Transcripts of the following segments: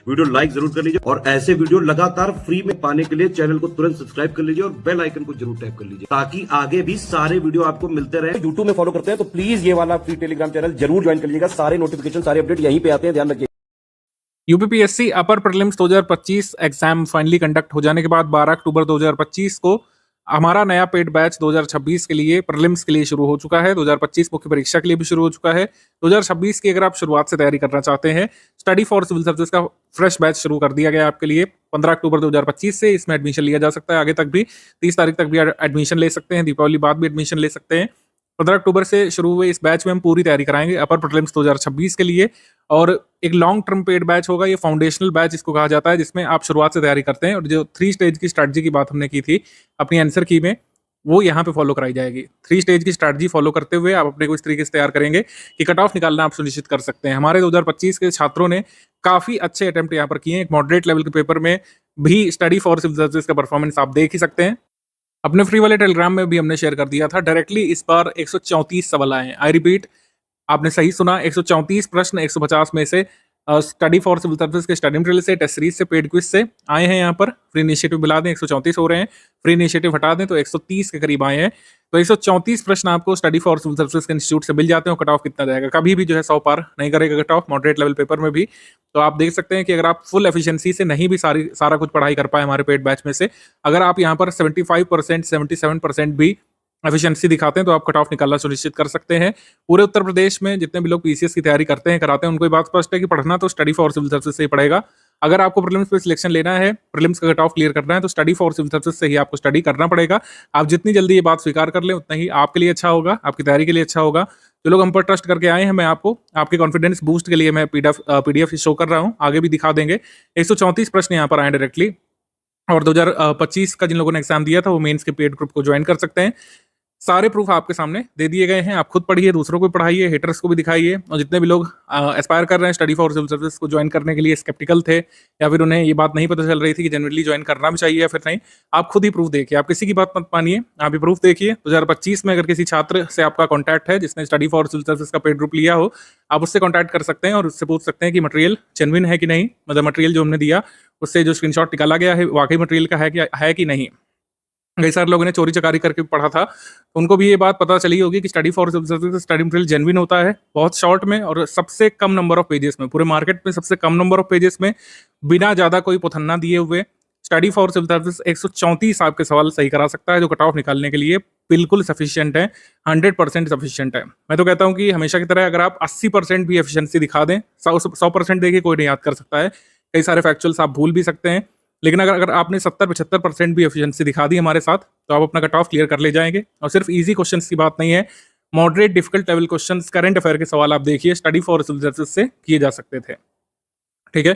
Video like जरूर कर लीजिए और ऐसे वीडियो लगातार फ्री में पाने के लिए चैनल को तुरंत सब्सक्राइब कर लीजिए और बेल आइकन को जरूर टैप कर लीजिए ताकि आगे भी सारे वीडियो आपको मिलते रहे। यूट्यूब में फॉलो करते हैं तो प्लीज ये वाला फ्री टेलीग्राम चैनल जरूर ज्वाइन कर लीजिएगा। सारे नोटिफिकेशन सारे अपडेट यहीं पे आते हैं, ध्यान रखिए। यूपीपीएससी अपर प्रीलिम्स 2025 एग्जाम फाइनली कंडक्ट हो जाने के बाद 12 अक्टूबर 2025 को हमारा नया पेड बैच 2026 के लिए प्रीलिम्स के लिए शुरू हो चुका है। 2025 मुख्य परीक्षा के लिए भी शुरू हो चुका है। 2026 की अगर आप शुरुआत से तैयारी करना चाहते हैं, स्टडी फॉर सिविल सर्विसेज का फ्रेश बैच शुरू कर दिया गया आपके लिए 15 अक्टूबर 2025 से। इसमें एडमिशन लिया जा सकता है, आगे तक भी 30 तारीख तक भी एडमिशन ले सकते हैं, दीपावली बाद भी एडमिशन ले सकते हैं। 15 अक्टूबर से शुरू हुए इस बैच में हम पूरी तैयारी कराएंगे अपर प्रीलिम्स 2026 के लिए। और एक लॉन्ग टर्म पेड बैच होगा, ये फाउंडेशनल बैच इसको कहा जाता है, जिसमें आप शुरुआत से तैयारी करते हैं और जो 3 स्टेज की स्ट्रैटेजी की बात हमने की थी अपनी आंसर की में, वो यहाँ पे फॉलो कराई जाएगी। 3 स्टेज की स्ट्रैटेजी फॉलो करते हुए आप अपने को इस तरीके से तैयार करेंगे कि कट ऑफ निकालना आप सुनिश्चित कर सकते हैं। हमारे 2025 के छात्रों ने काफी अच्छे अटेम्प्ट यहाँ पर किए हैं। एक मॉडरेट लेवल के पेपर में भी स्टडी फॉर सिविल सर्विसेज का परफॉर्मेंस आप देख ही सकते हैं। अपने फ्री वाले टेलीग्राम में भी हमने शेयर कर दिया था। डायरेक्टली इस बार 134 सवाल आए हैं। आई रिपीट, आपने सही सुना, 134 प्रश्न 150 में से स्टडी फॉर सिविल सर्विसेज के स्टडी मटेरियल से, टेस्ट सीरीज से, पेड क्विज से आए हैं। यहाँ पर फ्री इनिशिएटिव मिला दें 134 हो रहे हैं, फ्री इनिशिएटिव हटा दें तो 130 के करीब आए हैं। तो 134 प्रश्न आपको स्टडी फॉर सिविल सर्विसेज के इंस्टीट्यूट से मिल जाते हैं। कट ऑफ कितना जाएगा, कभी भी जो है 100 पार नहीं करेगा cut off, moderate level paper में भी। तो आप देख सकते हैं कि अगर आप फुल एफिशिएंसी से नहीं भी सारा कुछ पढ़ाई कर पाए हमारे पेड बैच में से, अगर आप यहाँ पर 75%, 77% भी एफिशिएंसी दिखाते हैं तो आप कट ऑफ निकालना सुनिश्चित कर सकते हैं। पूरे उत्तर प्रदेश में जितने भी लोग पीसीएस की तैयारी करते हैं, कराते हैं, उनको ये बात स्पष्ट है कि पढ़ना तो स्टडी फॉर सिविल सर्विसेज से ही पड़ेगा। अगर आपको प्रीलिम्स पे सिलेक्शन लेना है, प्रीलिम्स का कट ऑफ क्लियर करना है, तो स्टडी फॉर सिविल सर्विसेज से ही आपको स्टडी करना पड़ेगा। आप जितनी जल्दी ये बात स्वीकार कर लें उतना ही आपके लिए अच्छा होगा, आपकी तैयारी के लिए अच्छा होगा। जो लोग हम पर ट्रस्ट करके आए हैं, मैं आपको आपके कॉन्फिडेंस बूस्ट के लिए मैं पीडीएफ शो कर रहा हूँ, आगे भी दिखा देंगे। 134 प्रश्न यहाँ पर आए डायरेक्टली। और 2025 का जिन लोगों ने एग्जाम दिया था वो मेंस के पेड ग्रुप को ज्वाइन कर सकते हैं। सारे प्रूफ आपके सामने दे दिए गए हैं, आप खुद पढ़िए, दूसरों को पढ़ाइए, हेटर्स को भी दिखाइए। और जितने भी लोग एस्पायर कर रहे हैं स्टडी फॉर सिविल सर्विसेज को ज्वाइन करने के लिए, स्केप्टिकल थे या फिर उन्हें ये बात नहीं पता चल रही थी कि जनरली ज्वाइन करना भी चाहिए या फिर नहीं, आप खुद ही प्रूफ देखिए, आप किसी की बात मत मानिए, आप ही प्रूफ देखिए। 2025 में अगर किसी छात्र से आपका कॉन्टैक्ट है जिसने स्टडी फॉर सिविल सर्विसेज का पेड ग्रुप लिया हो, आप उससे कॉन्टैक्ट कर सकते हैं और उससे पूछ सकते हैं कि मटेरियल जेन्युइन है कि नहीं, मतलब मटेरियल जो हमने दिया उससे जो स्क्रीनशॉट निकाला गया है वाकई मटेरियल का है कि नहीं। कई सारे लोगों ने चोरी चकारी करके पढ़ा था, तो उनको भी ये बात पता चली होगी कि study for civil services study material genuine होता है, बहुत शॉर्ट में और सबसे कम नंबर ऑफ पेजेस में, पूरे मार्केट में सबसे कम नंबर ऑफ पेजेस में, बिना ज्यादा कोई पुथन्ना दिए हुए स्टडी फॉर सिविल सर्विसेज 134 आपके सवाल सही करा सकता है, जो कट ऑफ निकालने के लिए बिल्कुल सफिशियंट है, 100% सफिशियंट है। मैं तो कहता हूँ कि हमेशा की तरह अगर आप 80% भी एफिशिएंसी दिखा दें, 100% देखिए कोई नहीं याद कर सकता है, कई सारे फैक्चुअल्स आप भूल भी सकते हैं, लेकिन अगर आपने 70-75% भी एफिशिएंसी दिखा दी हमारे साथ, तो आप अपना कट ऑफ क्लियर कर ले जाएंगे। और सिर्फ इजी क्वेश्चंस की बात नहीं है, moderate difficult level questions, current affair के सवाल आप देखिए, स्टडी फॉर सिविल सर्विसेज से किए जा सकते थे। ठीक है,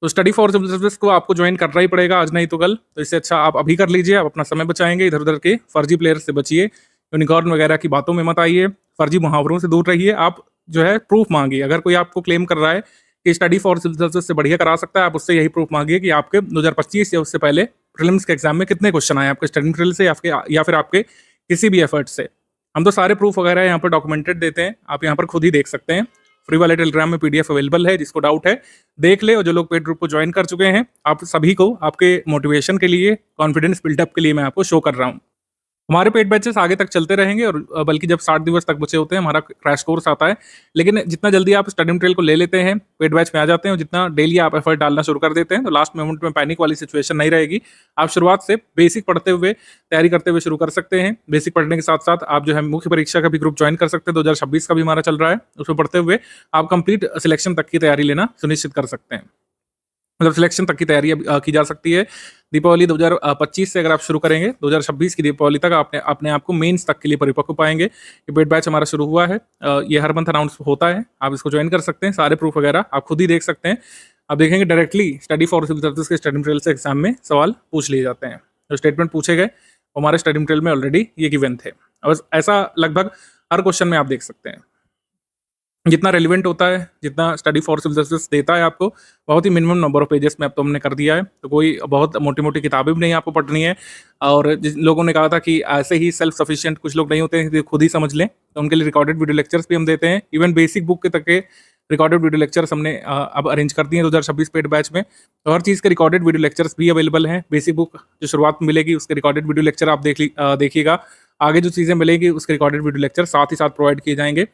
तो स्टडी फॉर सिविल सर्विसेज को आपको ज्वाइन करना ही पड़ेगा, आज नहीं तो कल। तो इससे अच्छा आप अभी कर लीजिए, आप अपना समय बचाएंगे, इधर उधर के फर्जी प्लेयर्स से बचिए, यूनिकॉर्न वगैरह की बातों में मत आइए, फर्जी मुहावरों से दूर रहिए। आप जो है प्रूफ मांगिए, अगर कोई आपको क्लेम कर रहा है कि स्टडी फॉर सिविल सर्विसेज से बढ़िया करा सकता है, आप उससे यही प्रूफ मांगिए कि आपके 2025 या उससे पहले प्रीलिम्स के एग्जाम में कितने क्वेश्चन आए आपके स्टडी मटेरियल से या फिर आपके किसी भी एफर्ट से। हम तो सारे प्रूफ वगैरह यहाँ पर डॉक्यूमेंटेड देते हैं, आप यहाँ पर खुद ही देख सकते हैं। फ्री वाले टेलीग्राम में पीडीएफ अवेलेबल है, जिसको डाउट है देख ले। और जो लोग पेड ग्रुप को ज्वाइन कर चुके हैं, आप सभी को आपके मोटिवेशन के लिए, कॉन्फिडेंस बिल्डअप के लिए मैं आपको शो कर रहा हूँ। हमारे पेड बैचेस आगे तक चलते रहेंगे और बल्कि जब 60 दिवस तक बचे होते हैं हमारा क्रैश कोर्स आता है। लेकिन जितना जल्दी आप स्टडी मटेरियल को ले लेते हैं, पेड बैच में आ जाते हैं, और जितना डेली आप एफर्ट डालना शुरू कर देते हैं, तो लास्ट मोमेंट में पैनिक वाली सिचुएशन नहीं रहेगी। आप शुरुआत से बेसिक पढ़ते हुए, तैयारी करते हुए शुरू कर सकते हैं। बेसिक पढ़ने के साथ साथ आप जो है मुख्य परीक्षा का भी ग्रुप ज्वाइन कर सकते हैं, 2026 का भी हमारा चल रहा है, उसमें पढ़ते हुए आप कंप्लीट सिलेक्शन तक की तैयारी लेना सुनिश्चित कर सकते हैं, मतलब सिलेक्शन तक की तैयारी की जा सकती है। दीपावली 2025 से अगर आप शुरू करेंगे, 2026 की दीपावली तक अपने आप को मेंस तक के लिए परिपक्व पाएंगे। ये पेड बैच हमारा शुरू हुआ है, ये हर मंथ अनाउंस होता है, आप इसको ज्वाइन कर सकते हैं। सारे प्रूफ वगैरह आप खुद ही देख सकते हैं। आप देखेंगे directly study for civil services के स्टडी मटेरियल से एग्जाम में सवाल पूछ लिए जाते हैं। जो स्टेटमेंट पूछे गए हमारे स्टडी मटेरियल में ऑलरेडी ये गिवन थे, और ऐसा लगभग हर क्वेश्चन में आप देख सकते हैं। जितना रेलिवेंट होता है, जितना स्टडी फॉर सिविल सर्विसेज देता है आपको, बहुत ही मिनिमम नंबर ऑफ पेजेस में अब तो हमने कर दिया है। तो कोई बहुत मोटी मोटी किताबें भी नहीं आपको पढ़नी है। और जिन लोगों ने कहा था कि ऐसे ही सेल्फ सफिशिएंट कुछ लोग नहीं होते हैं, खुद ही समझ लें, तो उनके लिए रिकॉर्डेड वीडियो लेक्चर्स भी हम देते हैं। इवन बेसिक बुक के तक के रिकॉर्डेड वीडियो लेक्चर्स हमने अब अरेंज कर दिए हैं 2026 पेड बैच में। तो हर चीज़ के रिकॉर्डेड वीडियो लेक्चर्स भी अवेलेबल हैं। बेसिक बुक जो शुरुआत में मिलेगी उसके रिकॉर्डेड वीडियो लेक्चर आप देखिएगा। आगे जो चीज़ें मिलेगी उसके रिकॉर्डेड वीडियो लेक्चर साथ ही साथ प्रोवाइड किए जाएंगे।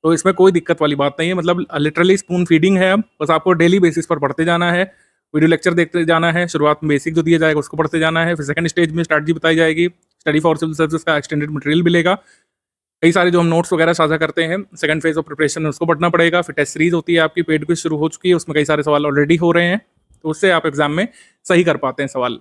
तो इसमें कोई दिक्कत वाली बात नहीं है, मतलब लिटरली स्पून फीडिंग है। अब बस आपको डेली बेसिस पर पढ़ते जाना है, वीडियो लेक्चर देखते जाना है। शुरुआत में बेसिक जो दिया जाएगा उसको पढ़ते जाना है, फिर सेकंड स्टेज में स्ट्रैटेजी बताई जाएगी, स्टडी फॉर सिविल सर्विसेज का एक्सटेंडेड मटेरियल मिलेगा, कई सारे जो हम नोट्स वगैरह साझा करते हैं सेकंड फेज ऑफ प्रिपरेशन में उसको पढ़ना पड़ेगा। फिर टेस्ट सीरीज होती है आपकी, पेड क्विज शुरू हो चुकी है, उसमें कई सारे सवाल ऑलरेडी हो रहे हैं, तो उससे आप एग्जाम में सही कर पाते हैं सवाल।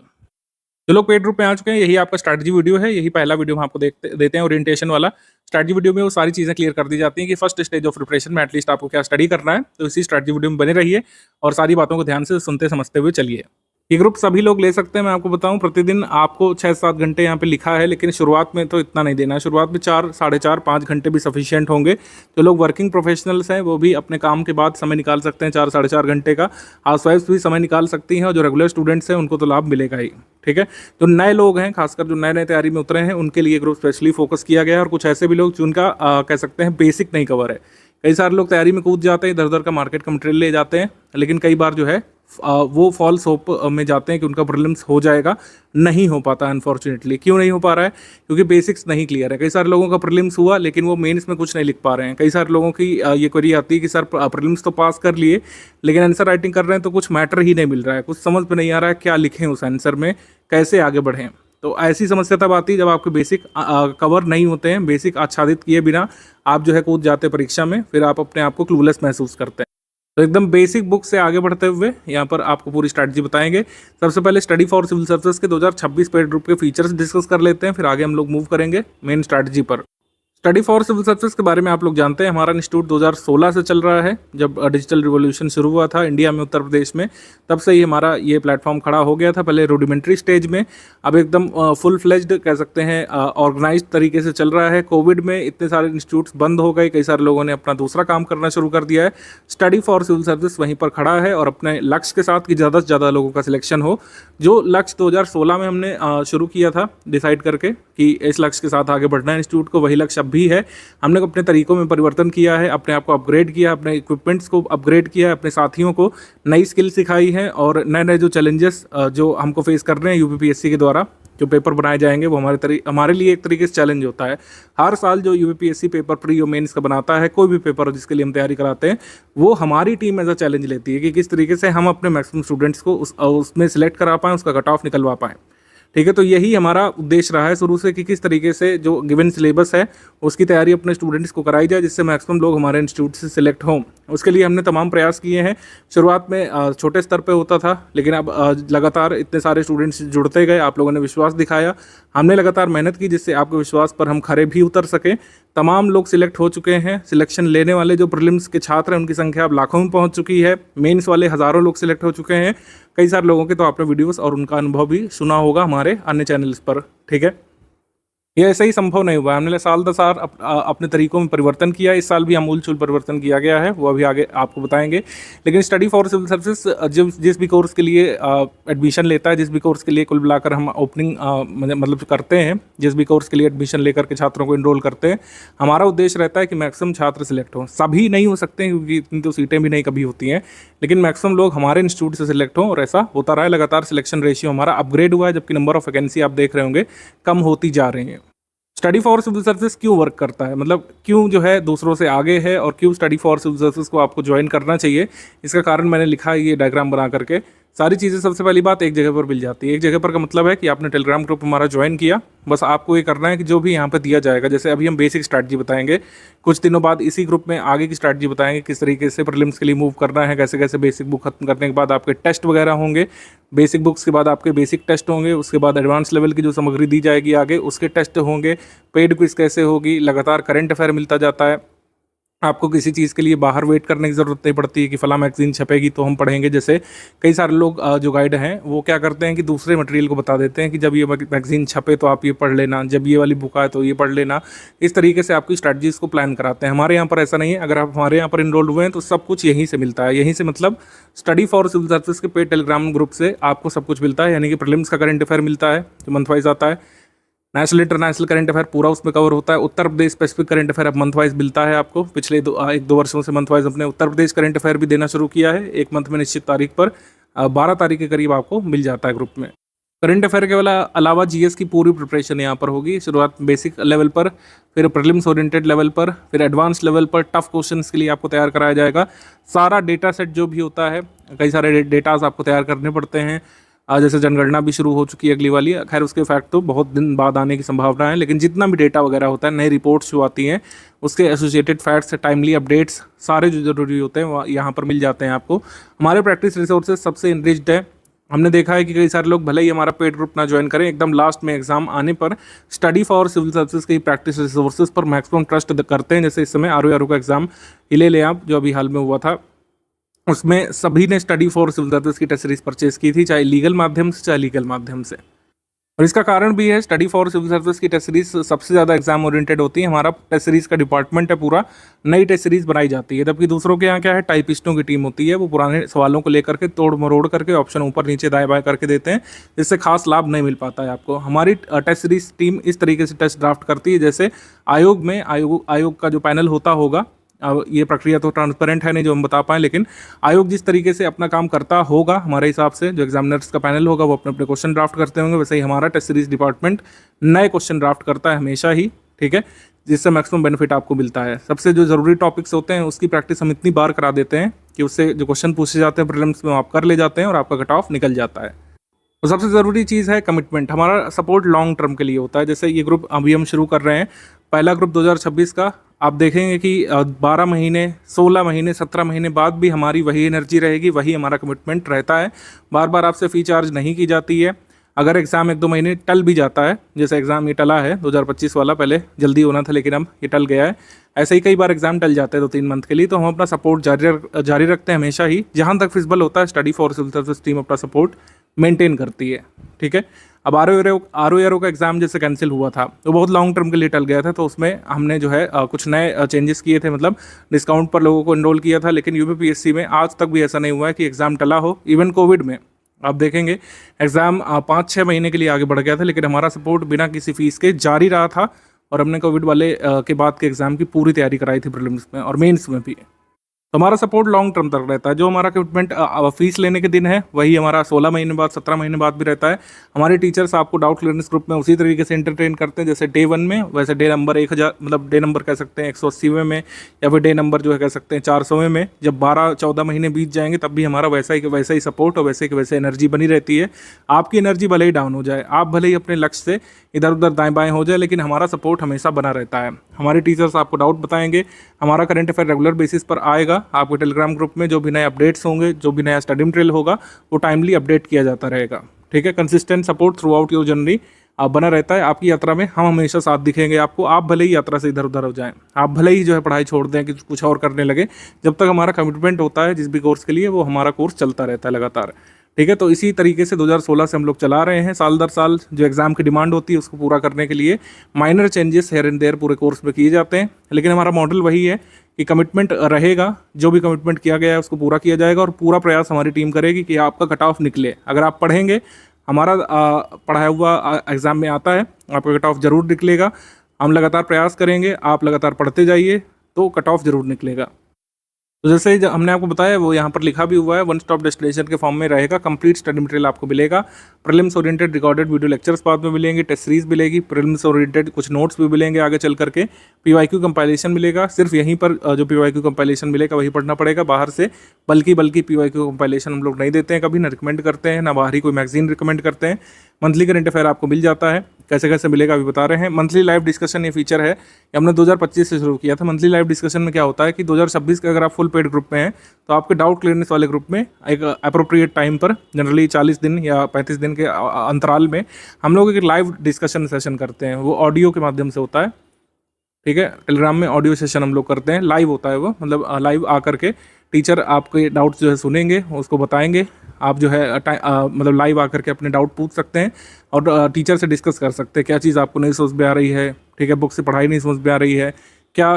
जो लोग पेड ग्रुप में आ चुके हैं, यही आपका स्ट्रैटेजी वीडियो है, यही पहला वीडियो हम आपको देते हैं ओरिएंटेशन वाला। स्ट्रैटेजी वीडियो में वो सारी चीज़ें क्लियर कर दी जाती हैं कि फर्स्ट स्टेज ऑफ प्रिपरेशन में एटलीस्ट आपको क्या स्टडी करना है। तो इसी स्ट्रैटेजी वीडियो में बने रहिए और सारी बातों को ध्यान से सुनते समझते हुए चलिए। ये ग्रुप सभी लोग ले सकते हैं। मैं आपको बताऊं, प्रतिदिन आपको 6-7 घंटे यहाँ पे लिखा है, लेकिन शुरुआत में तो इतना नहीं देना है। शुरुआत में 4, 4.5, 5 घंटे भी सफिशिएंट होंगे। जो लोग वर्किंग प्रोफेशनल्स हैं वो भी अपने काम के बाद समय निकाल सकते हैं 4, 4.5 घंटे का। हाउसवाइफ्स भी समय निकाल सकती हैं, और जो रेगुलर स्टूडेंट्स हैं उनको तो लाभ मिलेगा ही। ठीक है, जो नए लोग हैं, खासकर जो नए नए तैयारी में उतरे हैं, उनके लिए ग्रुप स्पेशली फोकस किया गया है। और कुछ ऐसे भी लोग जिनका कह सकते हैं बेसिक नहीं कवर है। कई सारे लोग तैयारी में कूद जाते हैं, इधर उधर का मार्केट का मटेरियल ले जाते हैं, लेकिन कई बार जो है वो फॉल्स होप में जाते हैं कि उनका प्रीलिम्स हो जाएगा। नहीं हो पाता अनफॉर्चुनेटली। क्यों नहीं हो पा रहा है? क्योंकि बेसिक्स नहीं क्लियर है। कई सारे लोगों का प्रीलिम्स हुआ लेकिन वो मेंस में कुछ नहीं लिख पा रहे हैं। कई सारे लोगों की ये क्वेरी आती है कि सर प्रीलिम्स तो पास कर लिए, लेकिन आंसर राइटिंग कर रहे हैं तो कुछ मैटर ही नहीं मिल रहा है, कुछ समझ में नहीं आ रहा है क्या लिखें उस आंसर में, कैसे आगे बढ़ें। तो ऐसी समस्या तब आती है जब आपके बेसिक कवर नहीं होते हैं। बेसिक आच्छादित किए बिना आप जो है कूद जाते हैं परीक्षा में, फिर आप अपने आप को क्लूलेस महसूस करते हैं। तो एकदम बेसिक बुक से आगे बढ़ते हुए यहाँ पर आपको पूरी स्ट्रैटेजी बताएंगे। सबसे पहले स्टडी फॉर सिविल सर्विसेज के 2026 पेड ग्रुप के फीचर्स डिस्कस कर लेते हैं, फिर आगे हम लोग मूव करेंगे मेन स्ट्रैटेजी पर। स्टडी फॉर सिविल सर्विसेज के बारे में आप लोग जानते हैं, हमारा इंस्टीट्यूट 2016 से चल रहा है। जब डिजिटल रिवॉल्यूशन शुरू हुआ था इंडिया में, उत्तर प्रदेश में, तब से ही हमारा ये प्लेटफॉर्म खड़ा हो गया था। पहले रूडिमेंट्री स्टेज में, अब एकदम फुल फ्लेज्ड कह सकते हैं ऑर्गेनाइज्ड तरीके से चल रहा है। कोविड में इतने सारे इंस्टीट्यूट्स बंद हो गए, कई सारे लोगों ने अपना दूसरा काम करना शुरू कर दिया है। स्टडी फॉर सिविल सर्विस वहीं पर खड़ा है और अपने लक्ष्य के साथ कि ज़्यादा से ज़्यादा लोगों का सिलेक्शन हो। जो लक्ष्य 2016 में हमने शुरू किया था डिसाइड करके कि इस लक्ष्य के साथ आगे बढ़ना है इंस्टीट्यूट को, वही लक्ष्य अब भी है। हमने अपने तरीकों में परिवर्तन किया है, अपने आप को अपग्रेड किया, अपने इक्विपमेंट्स को अपग्रेड किया, अपने साथियों को नई स्किल सिखाई है, और नए नए जो चैलेंजेस जो हमको फेस कर रहे हैं यूपीपीएससी के द्वारा जो पेपर बनाए जाएंगे, वो हमारे लिए एक तरीके से चैलेंज होता है। हर साल जो यूपीपीएससी पेपर प्री और मेंस का बनाता है, कोई भी पेपर जिसके लिए हम तैयारी कराते हैं, वो हमारी टीम एज अ चैलेंज लेती है कि किस तरीके से हम अपने मैक्सिमम स्टूडेंट्स को उसमें सिलेक्ट करा पाएँ, उसका कट ऑफ निकलवा पाएँ। ठीक है, तो यही हमारा उद्देश्य रहा है शुरू से कि किस तरीके से जो गिवन सिलेबस है उसकी तैयारी अपने स्टूडेंट्स को कराई जाए, जिससे मैक्सिमम लोग हमारे इंस्टीट्यूट से सिलेक्ट हों। उसके लिए हमने तमाम प्रयास किए हैं। शुरुआत में छोटे स्तर पे होता था, लेकिन अब लगातार इतने सारे स्टूडेंट्स जुड़ते गए, आप लोगों ने विश्वास दिखाया, हमने लगातार मेहनत की, जिससे आपके विश्वास पर हम खरे भी उतर सकें। तमाम लोग सिलेक्ट हो चुके हैं। सिलेक्शन लेने वाले जो प्रीलिम्स के छात्र हैं उनकी संख्या अब लाखों में पहुंच चुकी है। मेंस वाले हज़ारों लोग सिलेक्ट हो चुके हैं। कई सारे लोगों के तो आपने वीडियोस और उनका अनुभव भी सुना होगा हमारे अन्य चैनल्स पर। ठीक है, ये ऐसे ही संभव नहीं हुआ। हमने साल दर साल अपने तरीकों में परिवर्तन किया। इस साल भी अमूलचूल परिवर्तन किया गया है, वो अभी आगे आपको बताएंगे। लेकिन स्टडी फॉर सिविल सर्विसेज जिस भी कोर्स के लिए एडमिशन लेता है, जिस भी कोर्स के लिए कुल मिलाकर हम ओपनिंग मतलब करते हैं, जिस भी कोर्स के लिए एडमिशन लेकर के छात्रों को इनरोल करते हैं, हमारा उद्देश्य रहता है कि मैक्सिमम छात्र सिलेक्ट हों। सभी नहीं हो सकते हैं क्योंकि इतनी तो सीटें भी नहीं कभी होती हैं, लेकिन मैक्सिमम लोग हमारे इंस्टीट्यूट से सिलेक्ट हों, और ऐसा होता रहा है। लगातार सिलेक्शन रेशियो हमारा अपग्रेड हुआ है, जबकि नंबर ऑफ वैकेंसी आप देख रहे होंगे कम होती जा रही हैं। स्टडी फॉर सिविल सर्विसेज क्यों वर्क करता है, मतलब क्यों जो है दूसरों से आगे है, और क्यों स्टडी फॉर सिविल सर्विसेज को आपको ज्वाइन करना चाहिए, इसका कारण मैंने लिखा है ये डायग्राम बना करके। सारी चीज़ें सबसे पहली बात एक जगह पर मिल जाती है। एक जगह पर का मतलब है कि आपने टेलीग्राम ग्रुप हमारा ज्वाइन किया, बस आपको ये करना है कि जो भी यहाँ पे दिया जाएगा, जैसे अभी हम बेसिक स्ट्रैटेजी बताएंगे, कुछ दिनों बाद इसी ग्रुप में आगे की स्ट्रैटेजी बताएंगे, किस तरीके से प्रीलिम्स के लिए मूव करना है, कैसे कैसे बेसिक बुक खत्म करने के बाद आपके टेस्ट वगैरह होंगे, बेसिक बुक्स के बाद आपके बेसिक टेस्ट होंगे, उसके बाद एडवांस लेवल की जो सामग्री दी जाएगी आगे उसके टेस्ट होंगे, पेड क्विज कैसे होगी, लगातार करंट अफेयर मिलता जाता है। आपको किसी चीज़ के लिए बाहर वेट करने की ज़रूरत नहीं पड़ती है कि फ़लाँ मैगज़ीन छपेगी तो हम पढ़ेंगे। जैसे कई सारे लोग जो गाइड हैं वो क्या करते हैं कि दूसरे मटेरियल को बता देते हैं कि जब ये मैगज़ीन छपे तो आप ये पढ़ लेना, जब ये वाली बुक आए तो ये पढ़ लेना। इस तरीके से आपकी स्ट्रैटेजीज़ को प्लान कराते हैं। हमारे यहाँ पर ऐसा नहीं है। अगर आप हमारे यहाँ पर इनरोल्ड हुए हैं तो सब कुछ यहीं से मिलता है। यहीं से मतलब स्टडी फॉर सिविल सर्विसेज के पेड टेलीग्राम ग्रुप से आपको सब कुछ मिलता है, यानी कि प्रीलिम्स का करंट अफेयर मिलता है जो मंथ वाइज आता है, नेशनल इंटरनेशनल करंट अफेयर पूरा उसमें कवर होता है। Uttar Pradesh specific current affair अब मंथ वाइज मिलता है आपको। पिछले 1-2 वर्षों से मंथ वाइज अपने उत्तर प्रदेश करंट अफेयर भी देना शुरू किया है, एक मंथ में निश्चित तारीख पर 12 तारीख के करीब आपको मिल जाता है ग्रुप में। करंट अफेयर के अलावा जीएस की पूरी प्रिपरेशन यहाँ पर होगी, शुरुआत बेसिक लेवल पर, फिर प्रीलिम्स ओरिएंटेड लेवल पर, फिर एडवांस लेवल पर टफ क्वेश्चंस के लिए आपको तैयार कराया जाएगा। सारा डेटा सेट जो भी होता है, कई सारे डेटाज आपको तैयार करने पड़ते हैं। आज जैसे जनगणना भी शुरू हो चुकी है अगली वाली, खैर उसके फैक्ट तो बहुत दिन बाद आने की संभावना है, लेकिन जितना भी डेटा वगैरह होता है, नई रिपोर्ट्स जो आती हैं, उसके एसोसिएटेड फैक्ट्स, टाइमली अपडेट्स, सारे जो जरूरी होते हैं यहाँ पर मिल जाते हैं आपको। हमारे प्रैक्टिस रिसोर्सेज सबसे इनरिच्ड है। हमने देखा है कि कई सारे लोग भले ही हमारा पेड ग्रुप ना ज्वाइन करें, एकदम लास्ट में एग्जाम आने पर स्टडी फॉर सिविल सर्विसेज की प्रैक्टिस रिसोर्सेज पर मैक्सिमम ट्रस्ट करते हैं। जैसे इस समय आरओ का एग्जाम ही ले लें आप, जो अभी हाल में हुआ था, उसमें सभी ने स्टडी फॉर सिविल सर्विस की टेस्ट सीरीज परचेज की थी, चाहे लीगल माध्यम से चाहे लीगल माध्यम से। और इसका कारण भी है, स्टडी फॉर सिविल सर्विस की टेस्ट सीरीज सबसे ज़्यादा एग्जाम ओरिएंटेड होती है। हमारा टेस्ट सीरीज का डिपार्टमेंट है पूरा, नई टेस्ट सीरीज बनाई जाती है, जबकि दूसरों के यहाँ क्या है, टाइपिस्टों की टीम होती है, वो पुराने सवालों को लेकर के तोड़ मरोड़ करके ऑप्शन ऊपर नीचे दाएं बाएं करके देते हैं, जिससे खास लाभ नहीं मिल पाता है आपको। हमारी टेस्ट सीरीज टीम इस तरीके से टेस्ट ड्राफ्ट करती है, जैसे आयोग में आयोग का जो पैनल होता होगा, अब ये प्रक्रिया तो ट्रांसपेरेंट है नहीं जो हम बता पाएँ, लेकिन आयोग जिस तरीके से अपना काम करता होगा हमारे हिसाब से, जो एग्जामिनर्स का पैनल होगा वो अपने अपने क्वेश्चन ड्राफ्ट करते होंगे, वैसे ही हमारा टेस्ट सीरीज डिपार्टमेंट नए क्वेश्चन ड्राफ्ट करता है हमेशा ही, ठीक है, जिससे मैक्सिमम बेनिफिट आपको मिलता है। सबसे जो ज़रूरी टॉपिक्स होते हैं उसकी प्रैक्टिस हम इतनी बार करा देते हैं कि उससे जो क्वेश्चन पूछे जाते हैं प्रीलिम्स में आप कर ले जाते हैं और आपका कट ऑफ निकल जाता है। तो सबसे ज़रूरी चीज़ है कमिटमेंट। हमारा सपोर्ट लॉन्ग टर्म के लिए होता है। जैसे ये ग्रुप अभी हम शुरू कर रहे हैं, पहला ग्रुप 2026 का, आप देखेंगे कि 12 महीने, 16 महीने, 17 महीने बाद भी हमारी वही एनर्जी रहेगी, वही हमारा कमिटमेंट रहता है। बार बार आपसे फ़ी चार्ज नहीं की जाती है। अगर एग्ज़ाम 1-2 महीने टल भी जाता है, जैसे एग्ज़ाम ये टला है 2025 वाला, पहले जल्दी होना था लेकिन अब ये टल गया है, ऐसे ही कई बार एग्ज़ाम टल जाते हैं 2-3 मंथ के लिए, तो हम अपना सपोर्ट जारी रखते हैं हमेशा ही। जहाँ तक फिजिबल होता है, study for civil service team अपना सपोर्ट मेंटेन करती है, ठीक है। अब आरओ का एग्ज़ाम जैसे कैंसिल हुआ था, तो बहुत लॉन्ग टर्म के लिए टल गया था, तो उसमें हमने जो है कुछ नए चेंजेस किए थे, मतलब डिस्काउंट पर लोगों को एनरोल किया था। लेकिन यूपीपीएससी में आज तक भी ऐसा नहीं हुआ है कि एग्ज़ाम टला हो। इवन कोविड में आप देखेंगे एग्ज़ाम 5-6 महीने के लिए आगे बढ़ गया था, लेकिन हमारा सपोर्ट बिना किसी फीस के जारी रहा था, और हमने कोविड वाले के बाद के एग्ज़ाम की पूरी तैयारी कराई थी, प्रीलिम्स में और मेंस में भी। तो हमारा सपोर्ट लॉन्ग टर्म तक रहता है। जो हमारा कमिटमेंट फीस लेने के दिन है, वही हमारा 16 महीने बाद, 17 महीने बाद भी रहता है। हमारे टीचर्स आपको डाउट क्लियरेंस ग्रुप में उसी तरीके से एंटरटेन करते हैं जैसे डे 1 में, वैसे डे नंबर 1000, मतलब डे नंबर कह सकते हैं 180वें में, या फिर डे नंबर जो है कह सकते हैं 400वें में। जब 12-14 महीने बीत जाएंगे तब भी हमारा वैसा ही सपोर्ट और वैसे एनर्जी बनी रहती है। आपकी एनर्जी भले ही डाउन हो जाए, आप भले ही अपने लक्ष्य से इधर उधर दाएं बाएं हो जाए, लेकिन हमारा सपोर्ट हमेशा बना रहता है। हमारे टीचर्स आपको डाउट बताएंगे, हमारा करंट अफेयर रेगुलर बेसिस पर आएगा। आपको टेलीग्राम ग्रुप में जो भी नए अपडेट्स होंगे, जो भी नया स्टडी मटेरियल होगा, वो टाइमली अपडेट किया जाता रहेगा, ठीक है। Consistent support through out your journey बना रहता है। आपकी यात्रा में हम हमेशा साथ दिखेंगे आपको। आप भले ही यात्रा से इधर उधर हो जाएं, आप भले ही जो है पढ़ाई छोड़ दें कि कुछ और करने लगे, जब तक हमारा कमिटमेंट होता है जिस भी कोर्स के लिए, वो हमारा कोर्स चलता रहता है लगातार, ठीक है। तो इसी तरीके से 2016 से हम लोग चला रहे हैं। साल दर साल जो एग्ज़ाम की डिमांड होती है उसको पूरा करने के लिए minor changes here and there पूरे कोर्स में किए जाते हैं, लेकिन हमारा मॉडल वही है कि कमिटमेंट रहेगा। जो भी कमिटमेंट किया गया है उसको पूरा किया जाएगा, और पूरा प्रयास हमारी टीम करेगी कि आपका कट ऑफ निकले। अगर आप पढ़ेंगे, हमारा पढ़ाया हुआ एग्ज़ाम में आता है, आपका कट ऑफ ज़रूर निकलेगा। हम लगातार प्रयास करेंगे, आप लगातार पढ़ते जाइए, तो कट ऑफ ज़रूर निकलेगा। तो जैसे ही हमने आपको बताया, वो यहाँ पर लिखा भी हुआ है, वन स्टॉप डेस्टिनेशन के फॉर्म में रहेगा। कंप्लीट स्टडी मटेरियल आपको मिलेगा। Prelims oriented recorded video lectures बाद में मिलेंगे, टेस्ट सीरीज मिलेगी, प्रीलिम्स ओरिएंटेड कुछ नोट्स भी मिलेंगे आगे चल करके, पीवाईक्यू कंपाइलेशन मिलेगा। सिर्फ यहीं पर जो पीवाईक्यू कंपाइलेशन मिलेगा वही पढ़ना पड़ेगा बाहर से, बल्कि पीवाईक्यू कंपाइलेशन हम लोग नहीं देते हैं कभी, ना रिकमेंड करते हैं, ना बाहरी कोई मैगजीन रिकमेंड करते हैं। मंथली करंट अफेयर आपको मिल जाता है। कैसे कैसे मिलेगा अभी बता रहे हैं। मंथली लाइव डिस्कशन ये फीचर है, ये हमने 2025 से शुरू किया था। मंथली लाइव डिस्कशन में क्या होता है कि 2026 के अगर आप फुल पेड ग्रुप में हैं, तो आपके डाउट क्लियरेंस वाले ग्रुप में एक अप्रोप्रिएट टाइम पर, जनरली 40 दिन या 35 दिन के अंतराल में, हम लोग एक लाइव डिस्कशन सेशन करते हैं। वो ऑडियो के माध्यम से होता है, ठीक है। टेलीग्राम में ऑडियो सेशन हम लोग करते हैं, लाइव होता है वो, मतलब लाइव आकर के टीचर आपके डाउट्स जो है सुनेंगे, उसको बताएंगे। आप जो है मतलब लाइव आकर के अपने डाउट पूछ सकते हैं और टीचर से डिस्कस कर सकते हैं क्या चीज़ आपको नहीं समझ में आ रही है, ठीक है, बुक से पढ़ाई नहीं समझ में आ रही है, क्या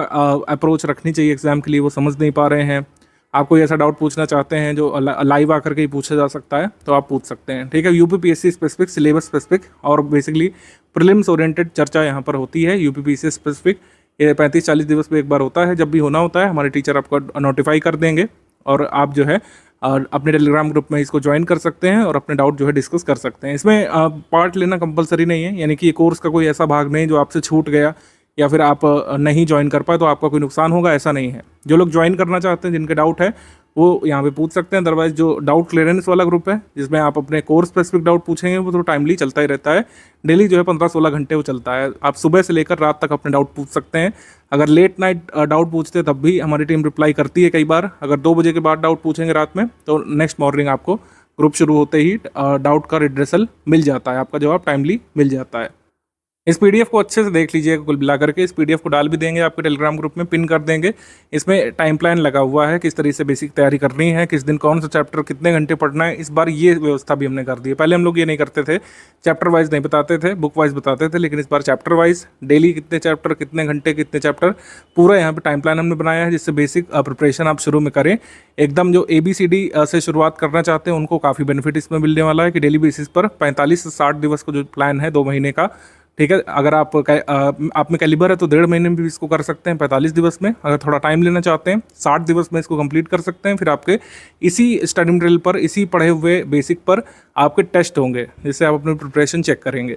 अप्रोच रखनी चाहिए एग्ज़ाम के लिए, वो समझ नहीं पा रहे हैं, आप कोई ऐसा डाउट पूछना चाहते हैं जो लाइव आकर के ही पूछा जा सकता है तो आप पूछ सकते हैं, ठीक है। यूपीपीएससी स्पेसिफिक, सिलेबस स्पेसिफिक और बेसिकली प्रीलिम्स ओरिएंटेड चर्चा यहाँ पर होती है। यूपीपीएससी स्पेसिफिक ये 35-40 दिवस में एक बार होता है, जब भी होना होता है हमारे टीचर आपको नोटिफाई कर देंगे और आप जो है अपने टेलीग्राम ग्रुप में इसको ज्वाइन कर सकते हैं और अपने डाउट जो है डिस्कस कर सकते हैं। इसमें पार्ट लेना कंपलसरी नहीं है, यानी कि ये कोर्स का कोई ऐसा भाग नहीं जो आपसे छूट गया या फिर आप नहीं ज्वाइन कर पाए तो आपका कोई नुकसान होगा, ऐसा नहीं है। जो लोग ज्वाइन करना चाहते हैं, जिनके डाउट है, वो यहाँ पे पूछ सकते हैं। अदरवाइज जो डाउट क्लियरेंस वाला ग्रुप है जिसमें आप अपने कोर्स स्पेसिफिक डाउट पूछेंगे, वो तो टाइमली चलता ही रहता है। डेली जो है 15-16 घंटे वो चलता है। आप सुबह से लेकर रात तक अपने डाउट पूछ सकते हैं। अगर लेट नाइट डाउट पूछते हैं तब भी हमारी टीम रिप्लाई करती है कई बार। अगर 2 बजे के बाद डाउट पूछेंगे रात में तो नेक्स्ट मॉर्निंग आपको ग्रुप शुरू होते ही डाउट का रिड्रेसल मिल जाता है, आपका जवाब टाइमली मिल जाता है। इस पीडीएफ को अच्छे से देख लीजिएगा कुल मिला करके। इस पीडीएफ को डाल भी देंगे आपके टेलीग्राम ग्रुप में, पिन कर देंगे। इसमें टाइम प्लान लगा हुआ है, किस तरीके से बेसिक तैयारी करनी है, किस दिन कौन सा चैप्टर कितने घंटे पढ़ना है। इस बार ये व्यवस्था भी हमने कर दी है। पहले हम लोग ये नहीं करते थे, चैप्टर वाइज नहीं बताते थे, बुक वाइज बताते थे, लेकिन इस बार चैप्टर वाइज डेली कितने चैप्टर, कितने घंटे, कितने चैप्टर, पूरा यहाँ पर टाइम प्लान हमने बनाया है, जिससे बेसिक प्रिपरेशन आप शुरू में करें। एकदम जो ABCD से शुरुआत करना चाहते हैं उनको काफ़ी बेनिफिट इसमें मिलने वाला है कि डेली बेसिस पर 45 से 60 दिवस का जो प्लान है 2 महीने का, ठीक है। अगर आप में कैलिबर है तो 1.5 महीने में भी इसको कर सकते हैं, 45 दिवस में। अगर थोड़ा टाइम लेना चाहते हैं 60 दिवस में इसको कंप्लीट कर सकते हैं। फिर आपके इसी स्टडी मटेरियल पर, इसी पढ़े हुए बेसिक पर आपके टेस्ट होंगे, जिससे आप अपनी प्रिपरेशन चेक करेंगे।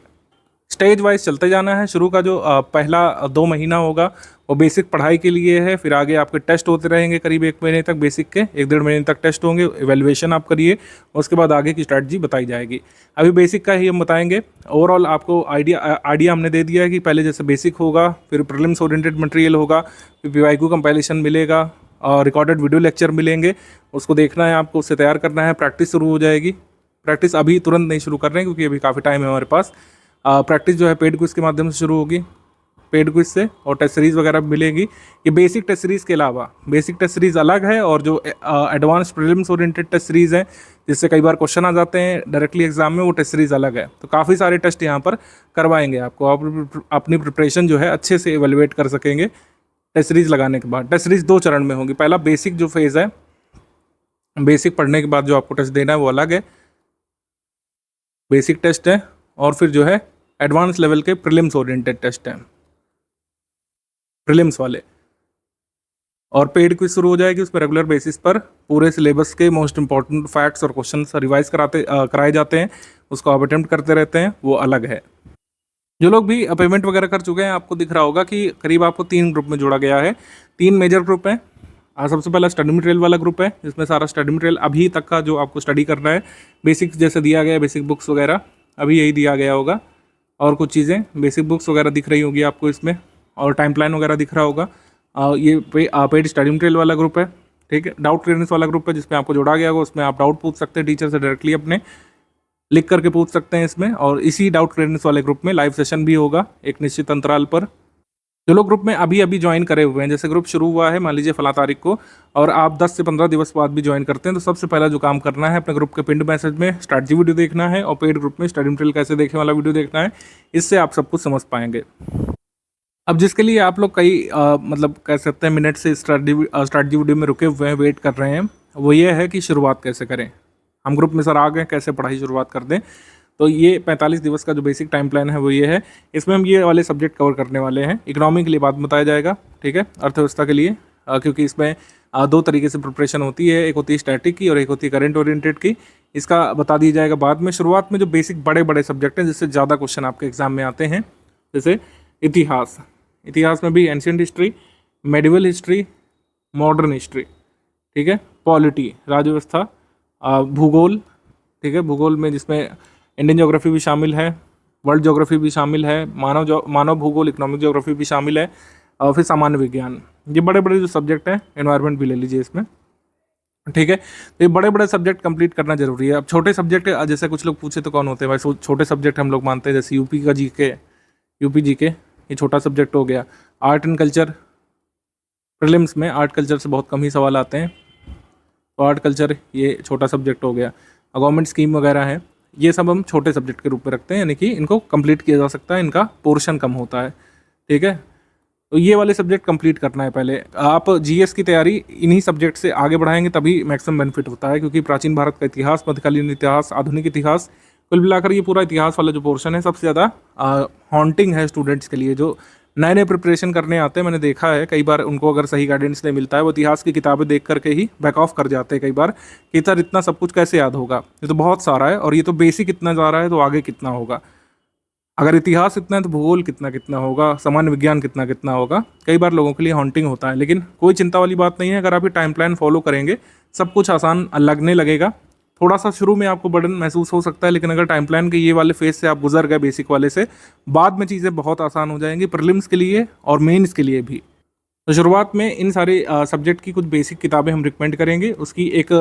स्टेज वाइज चलते जाना है। शुरू का जो पहला 2 महीना होगा वो बेसिक पढ़ाई के लिए है। फिर आगे आपके टेस्ट होते रहेंगे करीब 1 महीने तक, बेसिक के 1-1.5 महीने तक टेस्ट होंगे, एवेल्युएशन आप करिए, उसके बाद आगे की स्ट्रैटेजी बताई जाएगी। अभी बेसिक का ही हम बताएंगे। ओवरऑल आपको आइडिया हमने दे दिया है कि पहले जैसे बेसिक होगा, फिर प्रीलिम्स ओरिएंटेड मटेरियल होगा, फिर PYQ कंपाइलेशन मिलेगा और रिकॉर्डेड वीडियो लेक्चर मिलेंगे। उसको देखना है आपको, उससे तैयार करना है। प्रैक्टिस शुरू हो जाएगी। प्रैक्टिस अभी तुरंत नहीं शुरू कर रहे हैं क्योंकि अभी काफ़ी टाइम है हमारे पास। प्रैक्टिस जो है पेड क्विज के माध्यम से शुरू होगी, पेड क्विज से, और टेस्ट सीरीज़ वगैरह भी मिलेगी। ये बेसिक टेस्ट सीरीज़ के अलावा बेसिक टेस्ट सीरीज़ अलग है, और जो advance prelims oriented test series है जिससे कई बार क्वेश्चन आ जाते हैं डायरेक्टली एग्जाम में, वो टेस्ट सीरीज़ अलग है। तो काफ़ी सारे टेस्ट यहाँ पर करवाएंगे आपको, आप अपनी प्रिपरेशन जो है अच्छे से एवेलुएट कर सकेंगे टेस्ट सीरीज़ लगाने के बाद। टेस्ट सीरीज़ 2 चरण में होगी। पहला बेसिक जो फेज़ है, बेसिक पढ़ने के बाद जो आपको टेस्ट देना है वो अलग है, बेसिक टेस्ट है। और फिर जो है एडवांस लेवल के प्रीलिम्स ओरिएंटेड टेस्ट हैं, प्रीलिम्स वाले। और पेड क्विज शुरू हो जाएगी, उसमें रेगुलर बेसिस पर पूरे सिलेबस के मोस्ट इंपॉर्टेंट फैक्ट्स और क्वेश्चन रिवाइज कराए जाते हैं, उसको आप अटेम्प्ट करते रहते हैं, वो अलग है। जो लोग भी पेमेंट वगैरह कर चुके हैं, आपको दिख रहा होगा कि करीब आपको 3 ग्रुप में जोड़ा गया है। 3 मेजर ग्रुप हैं। सबसे पहला स्टडी मटेरियल वाला ग्रुप है, जिसमें सारा स्टडी मटेरियल अभी तक का जो आपको स्टडी करना है, बेसिक्स जैसे दिया गया है, बेसिक बुक्स वगैरह अभी यही दिया गया होगा, और कुछ चीज़ें बेसिक बुक्स वगैरह दिख रही होगी आपको इसमें, और टाइम प्लान वगैरह दिख रहा होगा। ये पेड स्टडी मटेरियल वाला ग्रुप है, ठीक है। डाउट क्लियरेंस वाला ग्रुप है जिसमें आपको जोड़ा गया होगा, उसमें आप डाउट पूछ सकते हैं टीचर से डायरेक्टली, अपने लिख करके पूछ सकते हैं इसमें। और इसी डाउट क्लियरेंस वाले ग्रुप में लाइव सेशन भी होगा एक निश्चित अंतराल पर। जो लोग ग्रुप में अभी ज्वाइन करे हुए हैं, जैसे ग्रुप शुरू हुआ है मान लीजिए फला तारीख को, और आप 10 से 15 दिवस बाद भी ज्वाइन करते हैं, तो सबसे पहला जो काम करना है, अपने ग्रुप के पिंड मैसेज में स्ट्रैटेजी वीडियो देखना है, और पेड ग्रुप में स्टडी मटेरियल कैसे देखने वाला वीडियो देखना है। इससे आप सब कुछ समझ पाएंगे। अब जिसके लिए आप लोग कई मतलब कह सकते हैं मिनट से स्ट्रैटेजी वीडियो में रुके हुए हैं, वेट कर रहे हैं, वो ये है कि शुरुआत कैसे करें। हम ग्रुप में सर आ गए, कैसे पढ़ाई शुरुआत कर दें। तो ये 45 दिवस का जो बेसिक टाइम प्लान है वो ये है। इसमें हम ये वाले सब्जेक्ट कवर करने वाले हैं। इकोनॉमी के लिए बाद में बताया जाएगा, ठीक है, अर्थव्यवस्था के लिए, क्योंकि इसमें 2 तरीके से प्रिपरेशन होती है, एक होती है स्टैटिक की और एक होती है करंट ओरिएंटेड की। इसका बता दिया जाएगा बाद में। शुरुआत में जो बेसिक बड़े सब्जेक्ट हैं जिससे ज़्यादा क्वेश्चन आपके एग्जाम में आते हैं, जैसे इतिहास में भी ancient history, medieval history, modern history, ठीक है, पॉलिटी, राज्य व्यवस्था, भूगोल, ठीक है, भूगोल में जिसमें इंडियन ज्योग्राफी भी शामिल है, वर्ल्ड ज्योग्राफी भी शामिल है, मानव भूगोल, इकोनॉमिक ज्योग्राफी भी शामिल है, और फिर सामान्य विज्ञान। ये बड़े जो सब्जेक्ट हैं, एनवायरनमेंट भी ले लीजिए इसमें, ठीक है। तो ये बड़े सब्जेक्ट कंप्लीट करना जरूरी है। अब छोटे सब्जेक्ट, जैसे कुछ लोग पूछे तो कौन होते हैं भाई, छोटे सब्जेक्ट हम लोग मानते हैं, जैसे यूपी जीके, ये छोटा सब्जेक्ट हो गया। आर्ट एंड कल्चर, प्रीलिम्स में आर्ट कल्चर से बहुत कम ही सवाल आते हैं, तो आर्ट कल्चर ये छोटा सब्जेक्ट हो गया। गवर्नमेंट स्कीम वगैरह है, ये सब हम छोटे सब्जेक्ट के रूप में रखते हैं, यानी कि इनको कंप्लीट किया जा सकता है, इनका पोर्शन कम होता है, ठीक है। तो ये वाले सब्जेक्ट कंप्लीट करना है पहले। आप जीएस की तैयारी इन्हीं सब्जेक्ट से आगे बढ़ाएंगे तभी मैक्सिमम बेनिफिट होता है, क्योंकि प्राचीन भारत का इतिहास, मध्यकालीन इतिहास, आधुनिक इतिहास, कुल मिलाकर ये पूरा इतिहास वाला जो पोर्शन है सबसे ज़्यादा हॉन्टिंग है स्टूडेंट्स के लिए। जो नए नए प्रिपरेशन करने आते हैं, मैंने देखा है कई बार उनको अगर सही गाइडेंस नहीं मिलता है, वो इतिहास की किताबें देख करके ही बैक ऑफ कर जाते हैं कई बार कि सर इतना सब कुछ कैसे याद होगा, ये तो बहुत सारा है, और ये तो बेसिक इतना जा रहा है तो आगे कितना होगा, अगर इतिहास इतना है तो भूगोल कितना कितना होगा, सामान्य विज्ञान कितना कितना होगा। कई बार लोगों के लिए हॉन्टिंग होता है, लेकिन कोई चिंता वाली बात नहीं है। अगर आप ये टाइम प्लान फॉलो करेंगे सब कुछ आसान लगने लगेगा। थोड़ा सा शुरू में आपको बर्डन महसूस हो सकता है, लेकिन अगर टाइम प्लान के ये वाले फेज से आप गुजर गए बेसिक वाले से, बाद में चीज़ें बहुत आसान हो जाएंगी प्रीलिम्स के लिए और मेंस के लिए भी। तो शुरुआत में इन सारे सब्जेक्ट की कुछ बेसिक किताबें हम रिकमेंड करेंगे। उसकी एक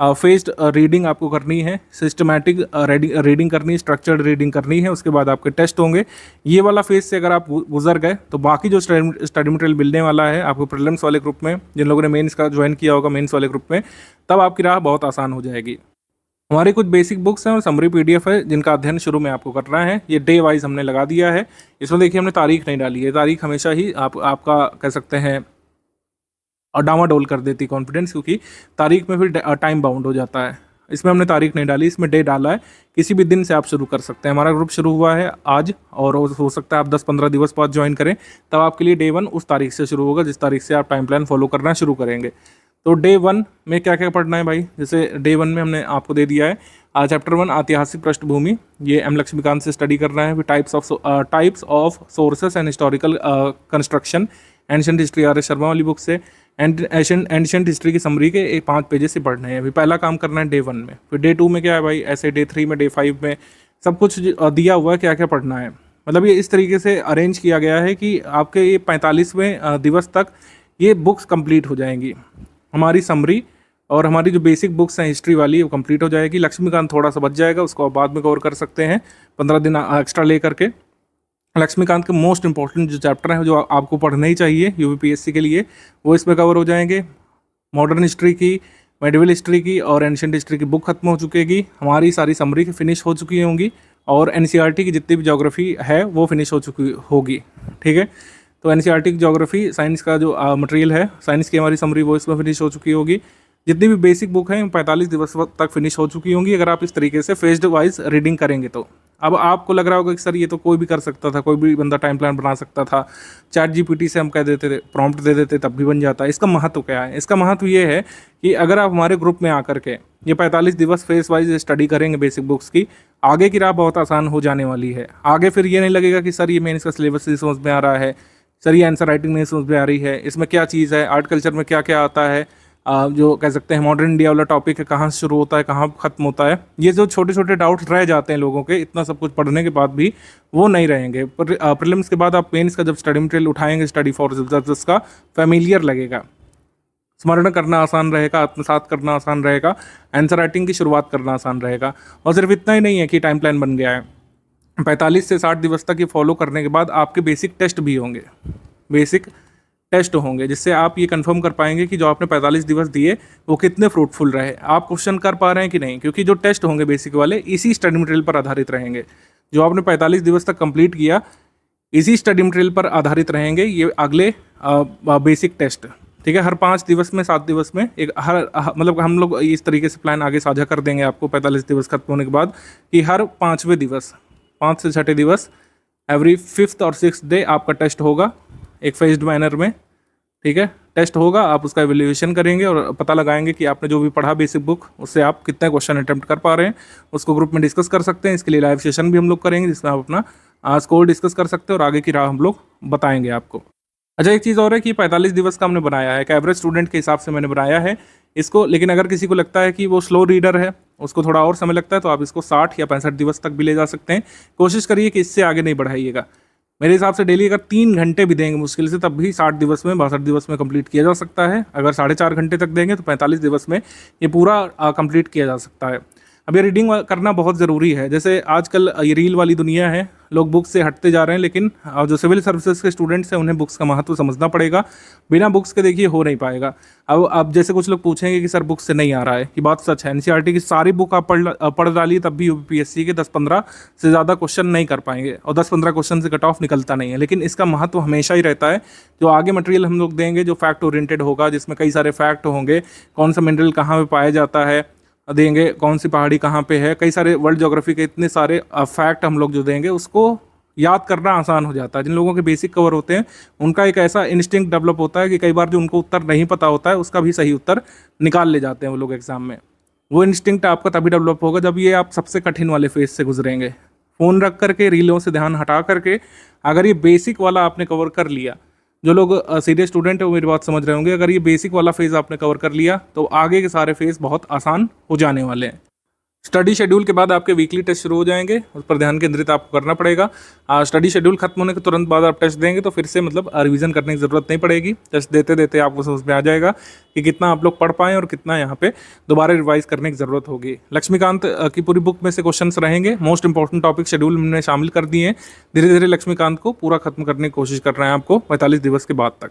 फेज्ड रीडिंग आपको करनी है, सिस्टमैटिक रीडिंग करनी है, स्ट्रक्चर्ड रीडिंग करनी है। उसके बाद आपके टेस्ट होंगे। ये वाला फेज से अगर आप गुजर गए तो बाकी जो स्टडी मटेरियल मिलने वाला है आपको प्रीलिम्स वाले ग्रुप में, जिन लोगों ने मेंस का ज्वाइन किया होगा मेंस वाले ग्रुप में, तब आपकी राह बहुत आसान हो जाएगी। हमारी कुछ बेसिक बुक्स हैं और समरी पीडीएफ है जिनका अध्ययन शुरू में आपको करना है। ये डे वाइज हमने लगा दिया है। इसमें देखिए हमने तारीख नहीं डाली है। तारीख हमेशा ही आपका कह सकते हैं और डामाडोल कर देती कॉन्फिडेंस, क्योंकि तारीख में फिर टाइम बाउंड हो जाता है। इसमें हमने तारीख नहीं डाली, इसमें डे डाला है। किसी भी दिन से आप शुरू कर सकते हैं। हमारा ग्रुप शुरू हुआ है आज, और हो सकता है आप 10-15 दिवस बाद ज्वाइन करें, तब आपके लिए डे 1 उस तारीख से शुरू होगा जिस तारीख से आप टाइम प्लान फॉलो करना शुरू करेंगे। तो डे 1 में क्या क्या पढ़ना है भाई, जैसे डे 1 में हमने आपको दे दिया है चैप्टर 1 ऐतिहासिक पृष्ठभूमि, ये एम लक्ष्मीकांत से स्टडी करना है। फिर types of sources and historical construction, ancient history R S Sharma वाली बुक से, एंशिएंट हिस्ट्री की समरी के 5 पेजेस से पढ़ने हैं। अभी पहला काम करना है डे 1 में। फिर डे 2 में क्या है भाई, ऐसे डे 3 में, डे 5 में सब कुछ दिया हुआ है क्या क्या पढ़ना है। मतलब ये इस तरीके से अरेंज किया गया है कि आपके ये 45वें दिवस तक ये बुक्स कंप्लीट हो जाएंगी। हमारी समरी और हमारी जो बेसिक बुक्स हैं हिस्ट्री वाली वो कंप्लीट हो जाएगी। लक्ष्मीकांत थोड़ा सा बच जाएगा, उसको आप बाद में कवर कर सकते हैं 15 दिन एक्स्ट्रा ले करके। लक्ष्मीकांत के मोस्ट इंपॉर्टेंट जो चैप्टर हैं जो आपको पढ़ने ही चाहिए यूपीपीएससी के लिए, वो इसमें कवर हो जाएंगे। मॉडर्न हिस्ट्री की, मेडिवल हिस्ट्री की और एंशिएंट हिस्ट्री की बुक खत्म हो चुकेगी। हमारी सारी समरी की फिनिश हो चुकी होंगी, और एनसीईआरटी की जितनी भी ज्योग्राफी है वो फिनिश हो चुकी होगी। ठीक है, तो एनसीईआरटी की ज्योग्राफी, साइंस का जो मटेरियल है, साइंस की हमारी समरी वो इसमें फिनिश हो चुकी होगी। जितनी भी बेसिक बुक हैं 45 दिवस तक फिनिश हो चुकी होंगी, अगर आप इस तरीके से फेज्ड वाइज रीडिंग करेंगे तो। अब आपको लग रहा होगा कि सर ये तो कोई भी कर सकता था, कोई भी बंदा टाइम प्लान बना सकता था, चैट जीपीटी से हम कह देते थे, प्रॉम्प्ट दे देते तब भी बन जाता है। इसका महत्व क्या है? इसका महत्व ये है कि अगर आप हमारे ग्रुप में आकर के ये 45 दिवस फेस वाइज स्टडी करेंगे बेसिक बुक्स की, आगे की राह बहुत आसान हो जाने वाली है। आगे फिर ये नहीं लगेगा कि सर ये मेन इसका सिलेबस समझ में आ रहा है, सर ये आंसर राइटिंग नहीं समझ में आ रही है, इसमें क्या चीज़ है, आर्ट कल्चर में क्या क्या आता है, जो कह सकते हैं मॉडर्न इंडिया वाला टॉपिक है, कहाँ से शुरू होता है, कहाँ खत्म होता है। ये जो छोटे छोटे डाउट्स रह जाते हैं लोगों के, इतना सब कुछ पढ़ने के बाद भी वो नहीं रहेंगे। प्रीलिम्स के बाद आप मेंस का जब स्टडी मटेरियल उठाएंगे, स्टडी फॉर रिजल्ट्स का फैमिलियर लगेगा, स्मरण करना आसान रहेगा, आत्मसात करना आसान रहेगा, आंसर राइटिंग की शुरुआत करना आसान रहेगा। और सिर्फ इतना ही नहीं है कि टाइम प्लान बन गया है, 45 से 60 दिवस तक ये फॉलो करने के बाद आपके बेसिक टेस्ट भी होंगे, बेसिक टेस्ट होंगे, जिससे आप ये कंफर्म कर पाएंगे कि जो आपने 45 दिवस दिए वो कितने फ्रूटफुल रहे, आप क्वेश्चन कर पा रहे हैं कि नहीं। क्योंकि जो टेस्ट होंगे बेसिक वाले इसी स्टडी मटेरियल पर आधारित रहेंगे। जो आपने 45 दिवस तक कंप्लीट किया इसी स्टडी मटेरियल पर आधारित रहेंगे ये अगले बेसिक टेस्ट। ठीक है, हर 5 दिवस में, 7 दिवस में एक मतलब हम लोग इस तरीके से प्लान आगे साझा कर देंगे आपको 45 दिवस खत्म होने के बाद, कि हर 5वें दिवस, 5 से 6 दिवस, एवरी 5th और 6th डे आपका टेस्ट होगा एक फेज्ड मैनर में। ठीक है, टेस्ट होगा, आप उसका एवेल्यूएशन करेंगे और पता लगाएंगे कि आपने जो भी पढ़ा बेसिक बुक उससे आप कितने क्वेश्चन अटेम्प्ट कर पा रहे हैं। उसको ग्रुप में डिस्कस कर सकते हैं। इसके लिए लाइव सेशन भी हम लोग करेंगे जिसमें आप अपना स्कोर डिस्कस कर सकते हैं और आगे की राह हम लोग बताएंगे आपको। अच्छा, एक चीज़ और है कि 45 दिवस का हमने बनाया है, एक एवरेज स्टूडेंट के हिसाब से मैंने बनाया है इसको। लेकिन अगर किसी को लगता है कि वो स्लो रीडर है, उसको थोड़ा और समय लगता है, तो आप इसको 60 या 65 दिवस तक भी ले जा सकते हैं। कोशिश करिए कि इससे आगे नहीं बढ़ाइएगा। मेरे हिसाब से डेली अगर 3 घंटे भी देंगे मुश्किल से, तब भी 60 दिवस में, 62 दिवस में कंप्लीट किया जा सकता है। अगर 4.5 घंटे तक देंगे तो 45 दिवस में ये पूरा कंप्लीट किया जा सकता है। अब ये रीडिंग करना बहुत ज़रूरी है। जैसे आजकल ये रील वाली दुनिया है, लोग बुक्स से हटते जा रहे हैं, लेकिन जो सिविल सर्विसेज के स्टूडेंट्स हैं उन्हें बुक्स का महत्व समझना पड़ेगा। बिना बुक्स के देखिए हो नहीं पाएगा। अब जैसे कुछ लोग पूछेंगे कि सर बुक्स से नहीं आ रहा है, ये बात सच है। एनसीईआरटी की सारी बुक आप पढ़ डालिए तब भी यूपीएससी के 10-15 से ज़्यादा क्वेश्चन नहीं कर पाएंगे, और 10-15 क्वेश्चन से कट ऑफ निकलता नहीं है। लेकिन इसका महत्व हमेशा ही रहता है। जो आगे मटेरियल हम लोग देंगे जो फैक्ट ओरिएंटेड होगा, जिसमें कई सारे फैक्ट होंगे, कौन सा मिनरल कहाँ पे पाया जाता है देंगे, कौन सी पहाड़ी कहाँ पे है, कई सारे वर्ल्ड ज्योग्राफी के इतने सारे फैक्ट हम लोग जो देंगे उसको याद करना आसान हो जाता है। जिन लोगों के बेसिक कवर होते हैं उनका एक ऐसा इंस्टिंक्ट डेवलप होता है कि कई बार जो उनको उत्तर नहीं पता होता है उसका भी सही उत्तर निकाल ले जाते हैं वो लोग एग्जाम में। वो इंस्टिंक्ट आपका तभी डेवलप होगा जब ये आप सबसे कठिन वाले फेज से गुजरेंगे। फ़ोन रख करके, रीलों से ध्यान हटा करके अगर ये बेसिक वाला आपने कवर कर लिया, जो लोग सीरियस स्टूडेंट है वो मेरी बात समझ रहे होंगे, अगर ये बेसिक वाला फेज़ आपने कवर कर लिया तो आगे के सारे फेज़ बहुत आसान हो जाने वाले हैं। स्टडी शेड्यूल के बाद आपके वीकली टेस्ट शुरू हो जाएंगे, उस पर ध्यान केंद्रित आपको करना पड़ेगा। स्टडी शेड्यूल खत्म होने के तुरंत बाद आप टेस्ट देंगे तो फिर से मतलब रिवीजन करने की ज़रूरत नहीं पड़ेगी। टेस्ट देते देते आपको समझ में आ जाएगा कि कितना आप लोग पढ़ पाएँ और कितना यहाँ पे दोबारा रिवाइज करने की ज़रूरत होगी। लक्ष्मीकांत की पूरी बुक में से क्वेश्चंस रहेंगे, मोस्ट इंपॉर्टेंट टॉपिक शेड्यूल में शामिल कर दिए हैं। धीरे धीरे लक्ष्मीकांत को पूरा खत्म करने की कोशिश कर रहे हैं आपको 45 दिवस के बाद तक।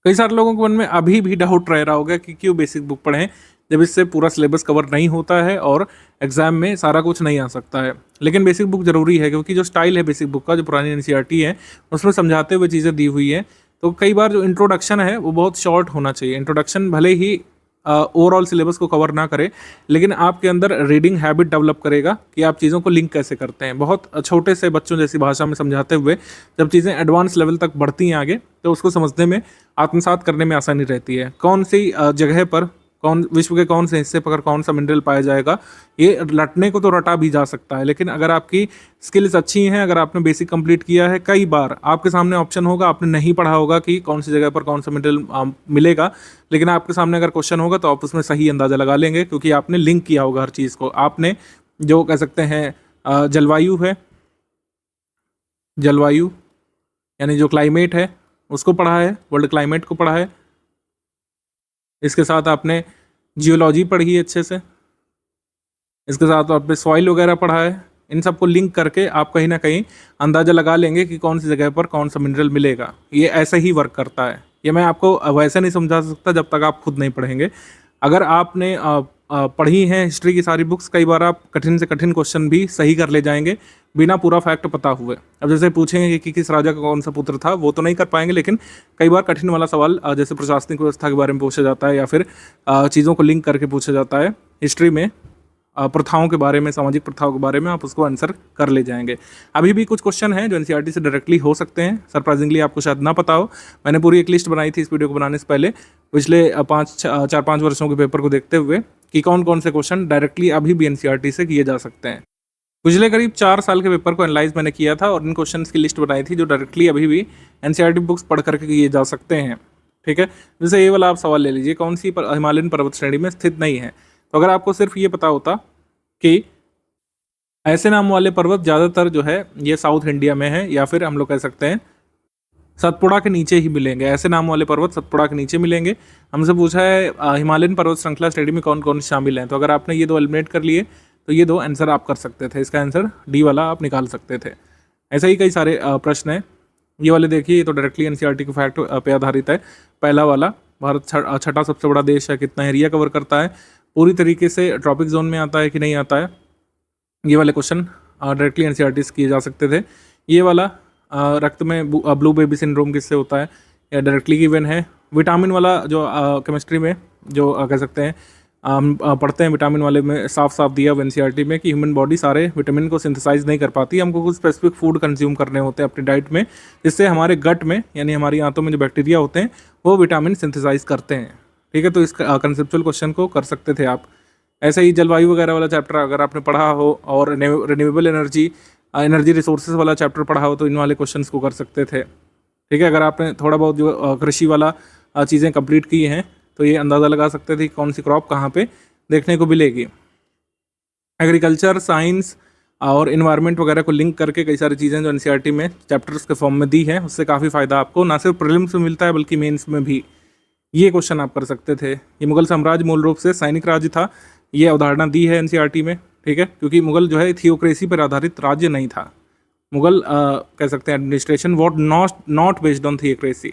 कई सारे लोगों के मन में अभी भी डाउट रह रहा होगा कि क्यों बेसिक बुक पढ़ें जब इससे पूरा सिलेबस कवर नहीं होता है और एग्जाम में सारा कुछ नहीं आ सकता है। लेकिन बेसिक बुक जरूरी है क्योंकि जो स्टाइल है बेसिक बुक का, जो पुरानी एनसीईआरटी है उसमें समझाते हुए चीज़ें दी हुई है। तो कई बार जो इंट्रोडक्शन है वो बहुत शॉर्ट होना चाहिए। इंट्रोडक्शन भले ही ओवरऑल सिलेबस को कवर ना करे, लेकिन आपके अंदर रीडिंग हैबिट डेवलप करेगा कि आप चीज़ों को लिंक कैसे करते हैं। बहुत छोटे से बच्चों जैसी भाषा में समझाते हुए जब चीज़ें एडवांस लेवल तक बढ़ती हैं आगे, तो उसको समझने में, आत्मसात करने में आसानी रहती है। कौन सी जगह पर विश्व के कौन से हिस्से पर कौन सा मिनरल पाया जाएगा, ये रटने को तो रटा भी जा सकता है, लेकिन अगर आपकी स्किल्स अच्छी हैं, अगर आपने बेसिक कंप्लीट किया है, कई बार आपके सामने ऑप्शन होगा, आपने नहीं पढ़ा होगा कि कौन सी जगह पर कौन सा मिनरल मिलेगा, लेकिन आपके सामने अगर क्वेश्चन होगा तो आप उसमें सही अंदाज़ा लगा लेंगे क्योंकि आपने लिंक किया होगा हर चीज़ को। आपने जो कह सकते हैं जलवायु है, जलवायु यानी जो क्लाइमेट है उसको पढ़ा है, वर्ल्ड क्लाइमेट को पढ़ा है। इसके साथ आपने जियोलॉजी पढ़ी है अच्छे से, इसके साथ आपने सॉइल वगैरह पढ़ा है। इन सबको लिंक करके आप कहीं ना कहीं अंदाज़ा लगा लेंगे कि कौन सी जगह पर कौन सा मिनरल मिलेगा। ये ऐसे ही वर्क करता है। ये मैं आपको वैसे नहीं समझा सकता जब तक आप खुद नहीं पढ़ेंगे। अगर आपने पढ़ी हैं हिस्ट्री की सारी बुक्स, कई बार आप कठिन से कठिन क्वेश्चन भी सही कर ले जाएंगे बिना पूरा फैक्ट पता हुए। अब जैसे पूछेंगे कि किस राजा का कौन सा पुत्र था, वो तो नहीं कर पाएंगे, लेकिन कई बार कठिन वाला सवाल जैसे प्रशासनिक व्यवस्था के बारे में पूछा जाता है या फिर चीज़ों को लिंक करके पूछा जाता है हिस्ट्री में, प्रथाओं के बारे में, सामाजिक प्रथाओं के बारे में, आप उसको आंसर कर ले जाएंगे। अभी भी कुछ क्वेश्चन हैं जो एनसीईआरटी से डायरेक्टली हो सकते हैं, सरप्राइजिंगली आपको शायद ना पता हो। मैंने पूरी एक लिस्ट बनाई थी इस वीडियो को बनाने से पहले, पिछले 4-5 वर्षों के पेपर को देखते हुए कि कौन कौन से क्वेश्चन डायरेक्टली अभी भी एनसीईआरटी से किए जा सकते हैं। पिछले करीब 4 साल के पेपर को एनालाइज मैंने किया था और इन क्वेश्चन की लिस्ट बनाई थी जो डायरेक्टली अभी भी एनसीईआरटी बुक्स पढ़ करके किए जा सकते हैं। ठीक है, जैसे ये वाला आप सवाल ले लीजिए, कौन सी हिमालयन पर्वत श्रेणी में स्थित नहीं है। तो अगर आपको सिर्फ ये पता होता कि ऐसे नाम वाले पर्वत ज़्यादातर जो है ये साउथ इंडिया में है, या फिर हम लोग कह सकते हैं सतपुड़ा के नीचे ही मिलेंगे, ऐसे नाम वाले पर्वत सतपुड़ा के नीचे मिलेंगे। हमसे पूछा है हिमालयन पर्वत श्रृंखला श्रेणी में कौन कौन शामिल हैं, तो अगर आपने ये 2 एलिमिनेट कर लिए तो ये 2 आंसर आप कर सकते थे। इसका आंसर डी वाला आप निकाल सकते थे। ऐसे ही कई सारे प्रश्न हैं। ये वाले देखिए, ये तो डायरेक्टली एनसीईआरटी के फैक्ट पे आधारित है। पहला वाला, भारत छठा सबसे बड़ा देश है, कितना एरिया कवर करता है, पूरी तरीके से ट्रॉपिक जोन में आता है कि नहीं आता है। ये वाले क्वेश्चन डायरेक्टली एनसीईआरटी से किए जा सकते थे। ये वाला रक्त में ब्लू बेबी सिंड्रोम किससे होता है, या डायरेक्टली गिवन है। विटामिन वाला जो केमिस्ट्री में जो कह सकते हैं हम पढ़ते हैं, विटामिन वाले में साफ साफ दिया हुआ एनसीईआरटी में कि ह्यूमन बॉडी सारे विटामिन को सिंथेसाइज नहीं कर पाती। हमको कुछ स्पेसिफिक फूड कंज्यूम करने होते हैं अपनी डाइट में, जिससे हमारे गट में यानी हमारी आंतों में जो बैक्टीरिया होते हैं वो विटामिन सिंथेसाइज करते हैं। ठीक है, तो इस कंसेप्चुअल क्वेश्चन को कर सकते थे आप। ऐसे ही जलवायु वगैरह वाला चैप्टर अगर आपने पढ़ा हो और रिन्यूएबल एनर्जी रिसोर्सेज वाला चैप्टर पढ़ा हो तो इन वाले क्वेश्चंस को कर सकते थे। ठीक है, अगर आपने थोड़ा बहुत जो कृषि वाला चीज़ें कंप्लीट की हैं तो ये अंदाज़ा लगा सकते थे कि कौन सी क्रॉप कहाँ पे देखने को मिलेगी। एग्रीकल्चर, साइंस और इन्वायरमेंट वगैरह को लिंक करके कई सारी चीज़ें जो एनसीईआरटी में चैप्टर्स के फॉर्म में दी हैं, उससे काफ़ी फ़ायदा आपको ना सिर्फ प्रीलिम्स में मिलता है बल्कि मेंस में भी। ये क्वेश्चन आप कर सकते थे। ये मुगल साम्राज्य मूल रूप से सैनिक राज्य था, ये अवधारणा दी है एनसीईआरटी में, ठीक है, क्योंकि मुगल जो है थियोक्रेसी पर आधारित राज्य नहीं था। मुगल कह सकते हैं administration what not based on theocracy,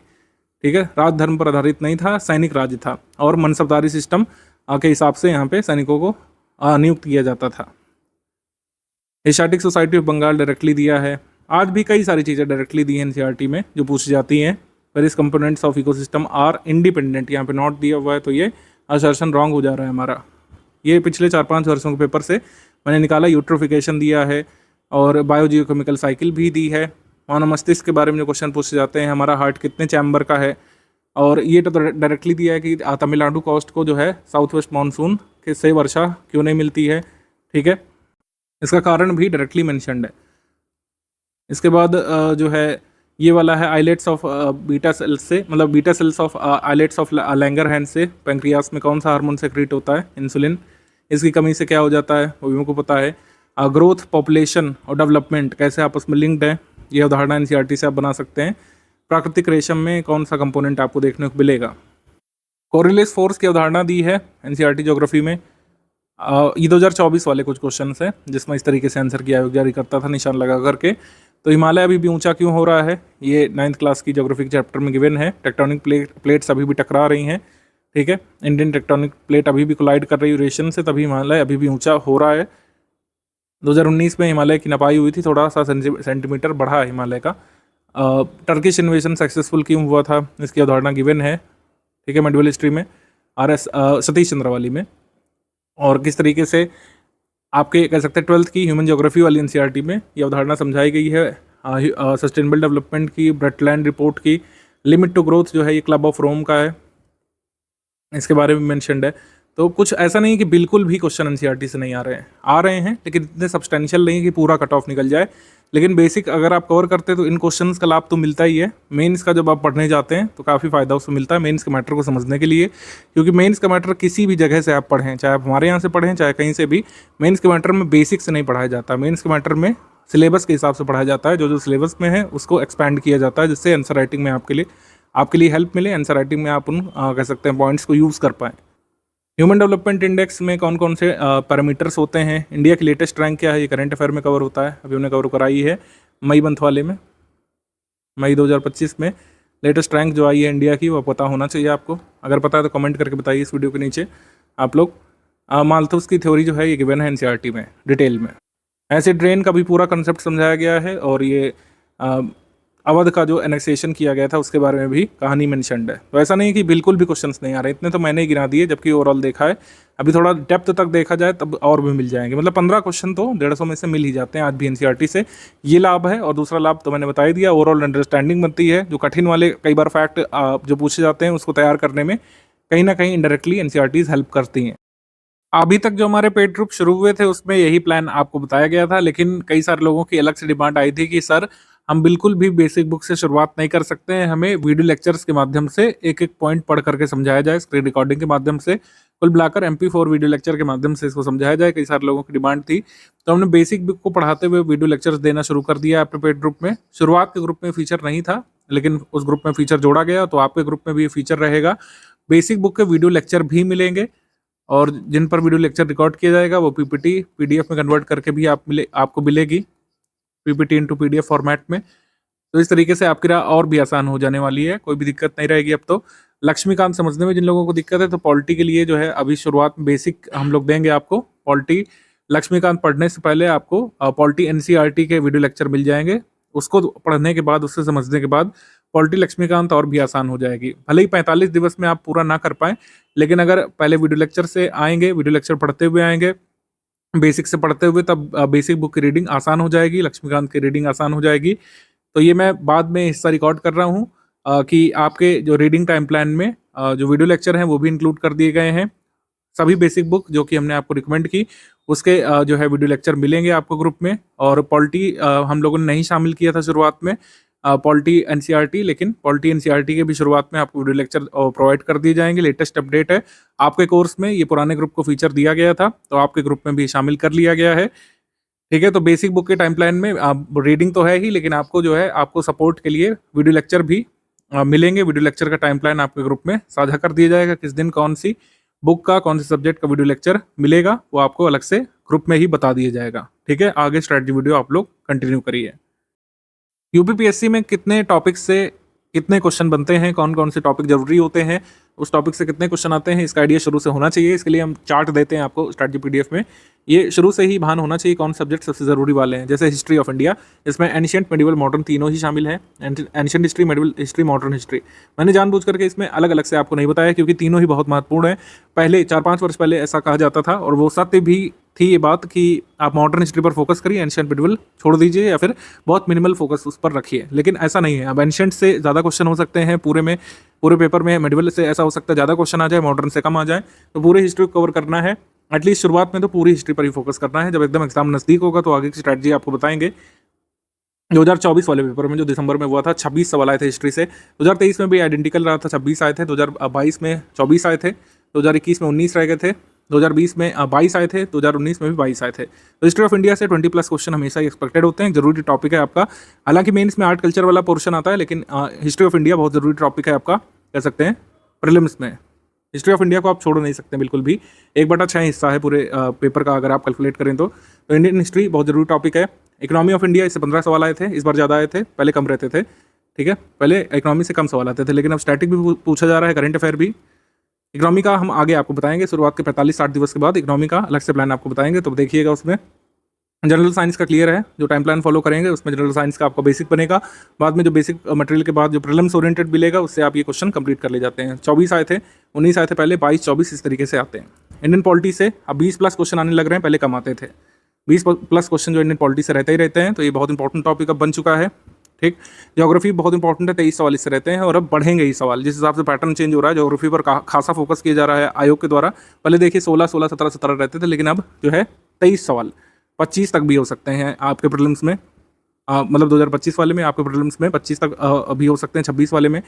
ठीक है, राज धर्म पर आधारित नहीं था, सैनिक राज्य था और मनसबदारी सिस्टम के हिसाब से यहाँ पे सैनिकों को नियुक्त किया जाता था। Asiatic Society of Bengal directly दिया है। आज भी कई सारी चीज़ें डायरेक्टली दी हैं एनसीईआरटी में जो पूछी जाती हैं। Various components of ecosystem are independent, यहाँ पे नॉट दिया हुआ है तो ये असर्शन रॉन्ग हो जा रहा है हमारा। ये पिछले 4-5 वर्षों के पेपर से मैंने निकाला। यूट्रोफिकेशन दिया है और बायोजियोकेमिकल साइकिल भी दी है। मानव मस्तिष्क के बारे में जो क्वेश्चन पूछे जाते हैं, हमारा हार्ट कितने चैम्बर का है, और ये तो डायरेक्टली दिया है कि तमिलनाडु कोस्ट को जो है साउथ वेस्ट मानसून के से वर्षा क्यों नहीं मिलती है, ठीक है, इसका कारण भी डायरेक्टली मेंशन्ड है। इसके बाद जो है ये वाला है आइलेट्स ऑफ बीटा सेल्स से, मतलब beta cells of islets of Langerhans से पैंक्रियास में कौन सा हार्मोन सेक्रेट होता है, इंसुलिन। इसकी कमी से क्या हो जाता है वो भी मुझको पता है। ग्रोथ, पॉपुलेशन और डेवलपमेंट कैसे आपस में लिंक्ड है, ये उदाहरण एनसीईआरटी से आप बना सकते हैं। प्राकृतिक रेशम में कौन सा कंपोनेंट आपको देखने को मिलेगा। कोरिलेस फोर्स की अवधारणा दी है एनसीईआरटी ज्योग्राफी में। ये 2024 वाले कुछ क्वेश्चन है जिसमें इस तरीके से आंसर किया जारी करता था निशान लगा करके। तो हिमालय अभी भी ऊंचा क्यों हो रहा है, ये 9th क्लास की ज्योग्राफी चैप्टर में गिवन है। टेक्टोनिक प्लेट्स अभी भी टकरा रही हैं, ठीक है, इंडियन टेक्टोनिक प्लेट अभी भी कोलाइड कर रही है यूरेशियन से, तभी हिमालय अभी भी ऊंचा हो रहा है। 2019 में हिमालय की नपाई हुई थी, थोड़ा सा सेंटीमीटर बढ़ा है हिमालय का। टर्किश इन्वेजन सक्सेसफुल क्यों हुआ था, इसकी अवधारणा गिवन है, ठीक है, मेडिवल हिस्ट्री में RS सतीश चंद्रवाली में। और किस तरीके से आपके कह सकते हैं 12th की ह्यूमन ज्योग्राफी वाली एनसीईआरटी में ये अवधारणा समझाई गई है सस्टेनेबल डेवलपमेंट की, ब्रेटलैंड रिपोर्ट की। लिमिट टू ग्रोथ जो है ये क्लब ऑफ रोम का है, इसके बारे में मेंशन्ड है। तो कुछ ऐसा नहीं कि बिल्कुल भी क्वेश्चन एनसीईआरटी से नहीं आ रहे हैं, लेकिन इतने सब्सटेंशियल नहीं कि पूरा कट ऑफ निकल जाए। लेकिन बेसिक अगर आप कवर करते हैं तो इन क्वेश्चंस का लाभ तो मिलता ही है। मेंस का जब आप पढ़ने जाते हैं तो काफ़ी फायदा उससे मिलता है मेंस के मैटर को समझने के लिए, क्योंकि मेंस का मैटर किसी भी जगह से आप पढ़ें, चाहे आप हमारे यहाँ से पढ़ें चाहे कहीं से भी, मेंस के मैटर में बेसिक से नहीं पढ़ाया जाता। मेंस के मैटर में सिलेबस के हिसाब से पढ़ाया जाता है, जो सिलेबस में है उसको एक्सपैंड किया जाता है, जिससे आंसर राइटिंग में आपके लिए हेल्प मिले, आंसर राइटिंग में आप उन कह सकते हैं पॉइंट्स को यूज़ कर पाएँ। ह्यूमन डेवलपमेंट इंडेक्स में कौन कौन से पैरामीटर्स होते हैं, इंडिया की लेटेस्ट रैंक क्या है, ये करंट अफेयर में कवर होता है। अभी हमने कवर कराई है मई मंथ वाले में, मई 2025 में लेटेस्ट रैंक जो आई है इंडिया की, वो पता होना चाहिए आपको। अगर पता है तो कमेंट करके बताइए इस वीडियो के नीचे आप लोग। माल्थस की थ्योरी जो है ये गिवन है एनसीईआरटी में डिटेल में। एसिड रेन का भी पूरा कंसेप्ट समझाया गया है, और ये अवध का जो एनेक्सेशन किया गया था उसके बारे में भी कहानी मेंशन्ड है। तो ऐसा नहीं है कि बिल्कुल भी क्वेश्चंस नहीं आ रहे, इतने तो मैंने ही गिना दिए, जबकि ओवरऑल देखा है। अभी थोड़ा डेप्थ तक देखा जाए तब और भी मिल जाएंगे, मतलब 15 क्वेश्चन तो 150 में से मिल ही जाते हैं आज भी एनसीईआरटी से। ये लाभ है, और दूसरा लाभ तो मैंने बता ही दिया, ओवरऑल अंडरस्टैंडिंग बनती है। जो कठिन वाले कई बार फैक्ट जो पूछे जाते हैं उसको तैयार करने में कहीं ना कहीं इनडायरेक्टली एनसीईआरटीज हेल्प करती हैं। अभी तक जो हमारे पेड ग्रुप शुरू हुए थे उसमें यही प्लान आपको बताया गया था, लेकिन कई सारे लोगों की अलग से डिमांड आई थी कि सर हम बिल्कुल भी बेसिक बुक से शुरुआत नहीं कर सकते हैं, हमें वीडियो लेक्चर्स के माध्यम से एक एक पॉइंट पढ़ करके समझाया जाए, स्क्रीन रिकॉर्डिंग के माध्यम से, कुल मिलाकर MP4 वीडियो लेक्चर के माध्यम से इसको समझाया जाए। कई सारे लोगों की डिमांड थी, तो हमने बेसिक बुक को पढ़ाते हुए वीडियो लेक्चर्स देना शुरू कर दिया अपने पेड ग्रुप में। शुरुआत के ग्रुप में फीचर नहीं था, लेकिन उस ग्रुप में फीचर जोड़ा गया, तो आपके ग्रुप में भी ये फीचर रहेगा। बेसिक बुक के वीडियो लेक्चर भी मिलेंगे, और जिन पर वीडियो लेक्चर रिकॉर्ड किया जाएगा वो PPT PDF में कन्वर्ट करके भी आपको मिलेगी, PPT इंटू PDF फॉर्मेट में। तो इस तरीके से आपकी राह और भी आसान हो जाने वाली है, कोई भी दिक्कत नहीं रहेगी अब तो। लक्ष्मीकांत समझने में जिन लोगों को दिक्कत है, तो पॉलिटी के लिए जो है अभी शुरुआत में बेसिक हम लोग देंगे आपको। पॉलिटी लक्ष्मीकांत पढ़ने से पहले आपको पॉलिटी NCERT के वीडियो लेक्चर मिल जाएंगे, उसको पढ़ने के बाद, उससे समझने के बाद पॉलिटी लक्ष्मीकांत और भी आसान हो जाएगी। भले ही 45 दिवस में आप पूरा ना कर पाएँ, लेकिन अगर पहले वीडियो लेक्चर से आएंगे, वीडियो लेक्चर पढ़ते हुए आएंगे, बेसिक से पढ़ते हुए, तब बेसिक बुक की रीडिंग आसान हो जाएगी, लक्ष्मीकांत की रीडिंग आसान हो जाएगी। तो ये मैं बाद में हिस्सा रिकॉर्ड कर रहा हूँ कि आपके जो रीडिंग टाइम प्लान में जो वीडियो लेक्चर हैं वो भी इंक्लूड कर दिए गए हैं। सभी बेसिक बुक जो कि हमने आपको रिकमेंड की उसके जो है वीडियो लेक्चर मिलेंगे आपको ग्रुप में। और पॉलिटी हम लोगों ने नहीं शामिल किया था शुरुआत में, पॉलिटी NCERT, लेकिन पॉलिटी NCERT के भी शुरुआत में आपको वीडियो लेक्चर प्रोवाइड कर दिए जाएंगे। लेटेस्ट अपडेट है आपके कोर्स में, ये पुराने ग्रुप को फीचर दिया गया था, तो आपके ग्रुप में भी शामिल कर लिया गया है। ठीक है, तो बेसिक बुक के टाइम प्लान में रीडिंग तो है ही, लेकिन आपको जो है आपको सपोर्ट के लिए वीडियो लेक्चर भी मिलेंगे। वीडियो लेक्चर का टाइम प्लान आपके ग्रुप में साझा कर दिया जाएगा, किस दिन कौन सी बुक का कौन से सब्जेक्ट का वीडियो लेक्चर मिलेगा वो आपको अलग से ग्रुप में ही बता दिया जाएगा। ठीक है, आगे स्ट्रैटेजी वीडियो आप लोग कंटिन्यू करिए। यूपीपीएससी में कितने टॉपिक से कितने क्वेश्चन बनते हैं, कौन कौन से टॉपिक जरूरी होते हैं, उस टॉपिक से कितने क्वेश्चन आते हैं, इसका आइडिया शुरू से होना चाहिए। इसके लिए हम चार्ट देते हैं आपको स्ट्रैटेजी पीडीएफ में। ये शुरू से ही भान होना चाहिए कौन सब्जेक्ट सबसे ज़रूरी वाले हैं। जैसे हिस्ट्री ऑफ इंडिया, इसमें एंशिएंट, मेडिवल, मॉडर्न तीनों ही शामिल है। Ancient history, medieval history, modern history मैंने जानबूझ करके इसमें अलग अलग से आपको नहीं बताया, क्योंकि तीनों ही बहुत महत्वपूर्ण है। पहले 4-5 वर्ष पहले ऐसा कहा जाता था, और वो सत्य भी थी ये बात कि आप मॉडर्न हिस्ट्री पर फोकस करिए, एंशिएंट मेडिवल छोड़ दीजिए, या फिर बहुत मिनिमल फोकस उस पर रखिए। लेकिन ऐसा नहीं है। अब एंशिएंट से ज़्यादा क्वेश्चन हो सकते हैं पूरे पेपर में। मेडिवल से ऐसा हो सकता है ज़्यादा क्वेश्चन आ जाए, मॉडर्न से कम आ जाए। तो पूरे हिस्ट्री को कवर करना है। एटलीस्ट शुरुआत में तो पूरी हिस्ट्री पर ही फोकस करना है। जब एकदम एग्जाम नज़दीक होगा तो आगे की स्ट्रैटेजी आपको बताएंगे। 2024 वाले पेपर में जो दिसंबर में हुआ था, 26 सवाल आए थे हिस्ट्री से। 2023 में भी आइडेंटिकल रहा था, 26 आए थे। 2022 में 24 आए थे। 2021 में 19 रह गए थे। 2020 में 22 आए थे। 2019 में भी 22 आए थे। तो हिस्ट्री ऑफ इंडिया से 20+ क्वेश्चन हमेशा ही एक्सपेक्टेड होते हैं। जरूरी टॉपिक है आपका। हालांकि मेंस में आर्ट कल्चर वाला पोर्शन आता है, लेकिन हिस्ट्री ऑफ इंडिया बहुत जरूरी टॉपिक है आपका, कह सकते हैं प्रीलिम्स में। हिस्ट्री ऑफ इंडिया को आप छोड़ नहीं सकते बिल्कुल भी। 1/6 हिस्सा है पूरे पेपर का, अगर आप कैलकुलेट करें तो इंडियन हिस्ट्री बहुत जरूरी टॉपिक है। इकोनॉमी ऑफ इंडिया, इससे 15 सवाल आए थे, इस बार ज़्यादा आए थे, पहले कम रहते थे। ठीक है, पहले इकोनॉमी से कम सवाल आते थे, लेकिन अब स्टैटिक भी पूछा जा रहा है, करंट अफेयर भी। इकोनॉमी का हम आगे आपको बताएंगे, शुरुआत के 45-60 दिवस के बाद इकोनॉमी का अलग से प्लान आपको बताएंगे, तो देखिएगा। उसमें जनरल साइंस का क्लियर है, जो टाइम प्लान फॉलो करेंगे उसमें जनरल साइंस का आपका बेसिक बनेगा। बाद में जो बेसिक मटेरियल के बाद जो प्रीलिम्स ओरिएंटेड मिलेगा, उससे आप ये क्वेश्चन कंप्लीट कर ले जाते हैं। 24 आए थे, 19 आए थे पहले, 22, 24 इस तरीके से आते हैं। इंडियन पॉलिटी से अब 20+ क्वेश्चन आने लग रहे हैं, पहले कम आते थे। 20+ क्वेश्चन जो इंडियन पॉलिटी से रहते ही रहते हैं, तो ये बहुत इंपॉर्टेंट टॉपिक अब बन चुका है। ठीक, ज्योग्राफी बहुत इंपॉर्टेंट है, 23 सवाल इससे रहते हैं, और अब बढ़ेंगे ही सवाल। जिस हिसाब से पैटर्न चेंज हो रहा है, ज्योग्राफी पर खासा फोकस किया जा रहा है आयोग के द्वारा। पहले देखिए 16, 17 रहते थे, लेकिन अब जो है 23 सवाल, 25 तक भी हो सकते हैं आपके प्रीलिम्स में। मतलब 2025 वाले में आपके प्रीलिम्स में 25 तक भी हो सकते हैं। 26 वाले में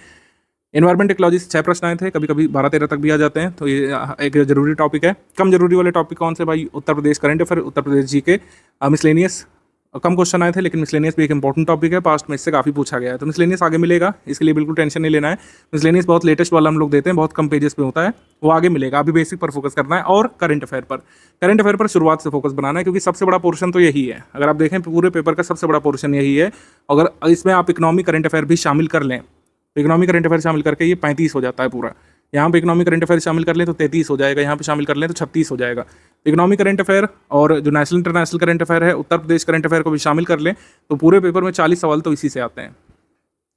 एनवायरमेंट टेक्नोलॉजी से 6 प्रश्न आए थे, कभी कभी 12-13 तक भी आ जाते हैं, तो ये एक जरूरी टॉपिक है। कम जरूरी वाले टॉपिक कौन से भाई? Uttar Pradesh current affair, Uttar Pradesh GK, miscellaneous कम क्वेश्चन आए थे, लेकिन मिसलेनियस भी एक इंपॉर्टेंट टॉपिक है, पास्ट में इससे काफ़ी पूछा गया है। तो मिसलेनियस आगे मिलेगा, इसके लिए बिल्कुल टेंशन नहीं लेना है। मिसलेनियस बहुत लेटेस्ट वाला हम लोग देते हैं, बहुत कम पेजेस पे होता है, वो आगे मिलेगा। अभी बेसिक पर फोकस करना है, और करंट अफेयर पर शुरुआत से फोकस बनाना है, क्योंकि सबसे बड़ा पोर्शन तो यही है। अगर आप देखें पूरे पेपर का सबसे बड़ा पोर्शन यही है। अगर इसमें आप इकोनॉमी करंट अफेयर भी शामिल कर लें, तो इकोनॉमी करंट अफेयर शामिल करके ये 35 हो जाता है पूरा। यहाँ पे इकोनॉमी करंट अफेयर शामिल कर लें तो 33 हो जाएगा, यहाँ पे शामिल कर लें तो 36 हो जाएगा। इकोनॉमी करंट अफेयर और जो नेशनल इंटरनेशनल करंट अफेयर है, उत्तर प्रदेश करंट अफेयर को भी शामिल कर लें, तो पूरे पेपर में 40 सवाल तो इसी से आते हैं।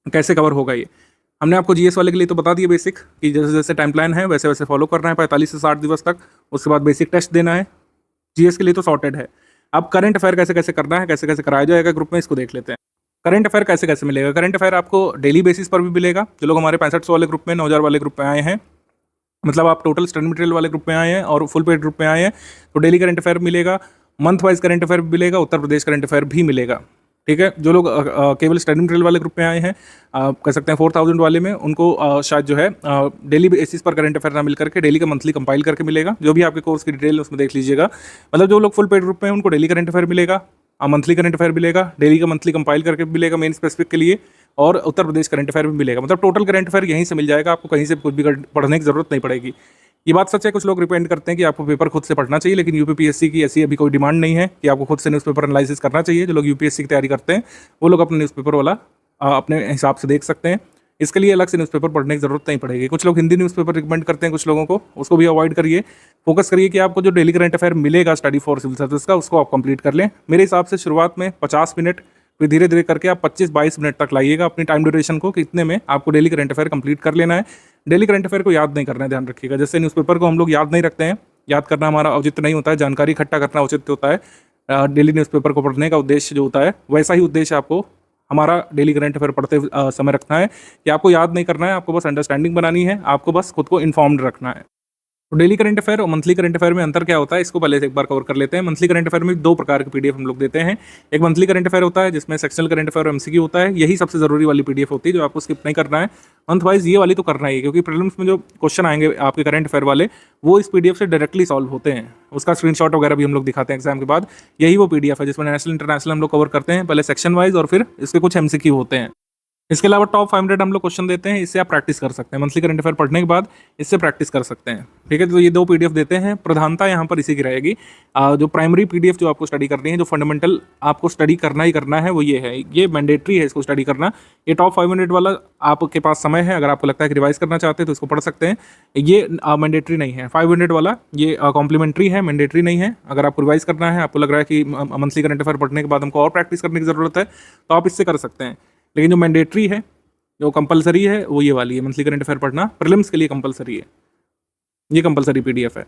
कैसे कवर होगा ये हमने आपको जीएस वाले के लिए तो बता दिया बेसिक, कि जैसे जैसे टाइम प्लान है वैसे वैसे फॉलो करना है 45 से 60 दिवस तक। उसके बाद बेसिक टेस्ट देना है। जीएस के लिए तो सॉर्टेड है। अब करंट अफेयर कैसे कैसे करना है, कैसे कैसे कराया जाएगा ग्रुप में, इसको देख लेते हैं। करंट अफेयर कैसे कैसे मिलेगा? करंट अफेयर आपको डेली बेसिस पर भी मिलेगा। जो लोग हमारे 6500 वाले ग्रुप में, 9000 वाले ग्रुप में आए हैं, मतलब आप टोटल स्टडी मटेरियल वाले ग्रुप में आए हैं और फुल पेड ग्रुप में आए हैं, तो डेली करंट अफेयर मिलेगा। मंथ वाइज करंट अफेयर भी मिलेगा, उत्तर प्रदेश करंट अफेयर भी मिलेगा। ठीक है, जो लोग केवल स्टडी मटेरियल वाले ग्रुप में आए हैं, कह सकते हैं 4000 वाले में, उनको शायद जो है डेली बेसिस पर करंट अफेयर ना मिल करके डेली का मंथली कंपाइल करके मिलेगा। जो भी आपके कोर्स की डिटेल है उसमें देख लीजिएगा। मतलब जो लोग फुल पेड ग्रुप में हैं उनको डेली करंट अफेयर मिलेगा, मंथली करंट अफेयर मिलेगा, डेली का मंथली कंपाइल करके मिलेगा मेन स्पेसिफिक के लिए, और उत्तर प्रदेश करंट अफेयर भी मिलेगा। मतलब टोटल करंट अफेयर यहीं से मिल जाएगा, आपको कहीं से कुछ भी पढ़ने की जरूरत नहीं पड़ेगी। ये बात सच है, कुछ लोग रिपेंड करते हैं कि आपको पेपर खुद से पढ़ना चाहिए, लेकिन यूपीपीएससी की ऐसी अभी कोई डिमांड नहीं है कि आपको खुद से न्यूज़पेपर एनालिसिस करना चाहिए। जो लोग यूपीएससी की तैयारी करते हैं वो लोग अपने न्यूज़पेपर वाला अपने हिसाब से देख सकते हैं। इसके लिए अलग से न्यूज़पेपर पढ़ने की जरूरत नहीं पड़ेगी। कुछ लोग हिंदी न्यूज़पेपर रिकमेंड करते हैं कुछ लोगों को, उसको भी अवॉइड करिए। फोकस करिए कि आपको जो डेली करंट अफेयर मिलेगा स्टडी फॉर सिविल सर्विस का, उसको आप कंप्लीट कर लें। मेरे हिसाब से शुरुआत में 50 मिनट, फिर धीरे धीरे करके आप 25-22 मिनट तक लाइएगा अपनी टाइम ड्यूरेशन को, कि इतने में आपको डेली करंट अफेयर कंप्लीट कर लेना है। डेली करंट अफेयर को याद नहीं करना है, ध्यान रखिएगा। जैसे न्यूज़पेपर को हम लोग याद नहीं रखते हैं, याद करना हमारा औचित्य नहीं होता है, जानकारी इकट्ठा करना औचित्य होता है। डेली न्यूज़पेपर को पढ़ने का उद्देश्य जो होता है, वैसा ही उद्देश्य आपको हमारा डेली करंट अफेयर पढ़ते समय रखना है, कि आपको याद नहीं करना है, आपको बस अंडरस्टैंडिंग बनानी है, आपको बस खुद को इन्फॉर्म्ड रखना है। तो डेली करंट अफेयर और मंथली करंट अफेयर में अंतर क्या होता है, इसको पहले से एक बार कवर कर लेते हैं। मंथली करंट अफेयर में 2 प्रकार के पीडीएफ हम लोग देते हैं। एक मंथली करंट अफेयर होता है जिसमें सेक्शनल करंट अफेयर और एमसीक्यू होता है, यही सबसे जरूरी वाली पीडीएफ होती है जो आपको स्किप नहीं करना है। मंथ वाइज ये वाली तो करना ही है, क्योंकि प्रीलिम्स में जो क्वेश्चन आएंगे आपके करंट अफेयर वाले, वो इस पीडीएफ से डायरेक्टली सॉल्व होते हैं। उसका स्क्रीनशॉट वगैरह भी हम लोग दिखाते हैं एग्जाम के बाद। यही वो पीडीएफ है जिसमें नेशनल इंटरनेशनल हम लोग कवर करते हैं, पहले सेक्शन वाइज और फिर इसके कुछ एमसीक्यू होते हैं। इसके अलावा टॉप 500 हम लोग क्वेश्चन देते हैं, इससे आप प्रैक्टिस कर सकते हैं। मंथली करंट अफेयर पढ़ने के बाद इससे प्रैक्टिस कर सकते हैं, ठीक है। तो ये 2 पीडीएफ देते हैं, प्रधानता यहाँ पर इसी की रहेगी। जो प्राइमरी पीडीएफ जो आपको स्टडी करनी है, जो फंडामेंटल आपको स्टडी करना ही करना है, वो ये है, ये मैंडेटरी है इसको स्टडी करना। ये टॉप 500 वाला आपके पास समय है, अगर आपको लगता है कि रिवाइज करना चाहते हैं तो इसको पढ़ सकते हैं। ये मैंडेटरी नहीं है। 500 वाला ये कॉम्प्लीमेंट्री है, मैंडेटरी नहीं है। अगर आपको रिवाइज करना है, आपको लग रहा है कि मंथली करंट अफेयर पढ़ने के बाद हमको और प्रैक्टिस करने की जरूरत है, तो आप इससे कर सकते हैं। लेकिन जो मैंडेटरी है, जो कंपलसरी है, वो ये वाली है, मंथली करंट अफेयर पढ़ना प्रीलिम्स के लिए कंपलसरी है। ये कंपलसरी पीडीएफ है।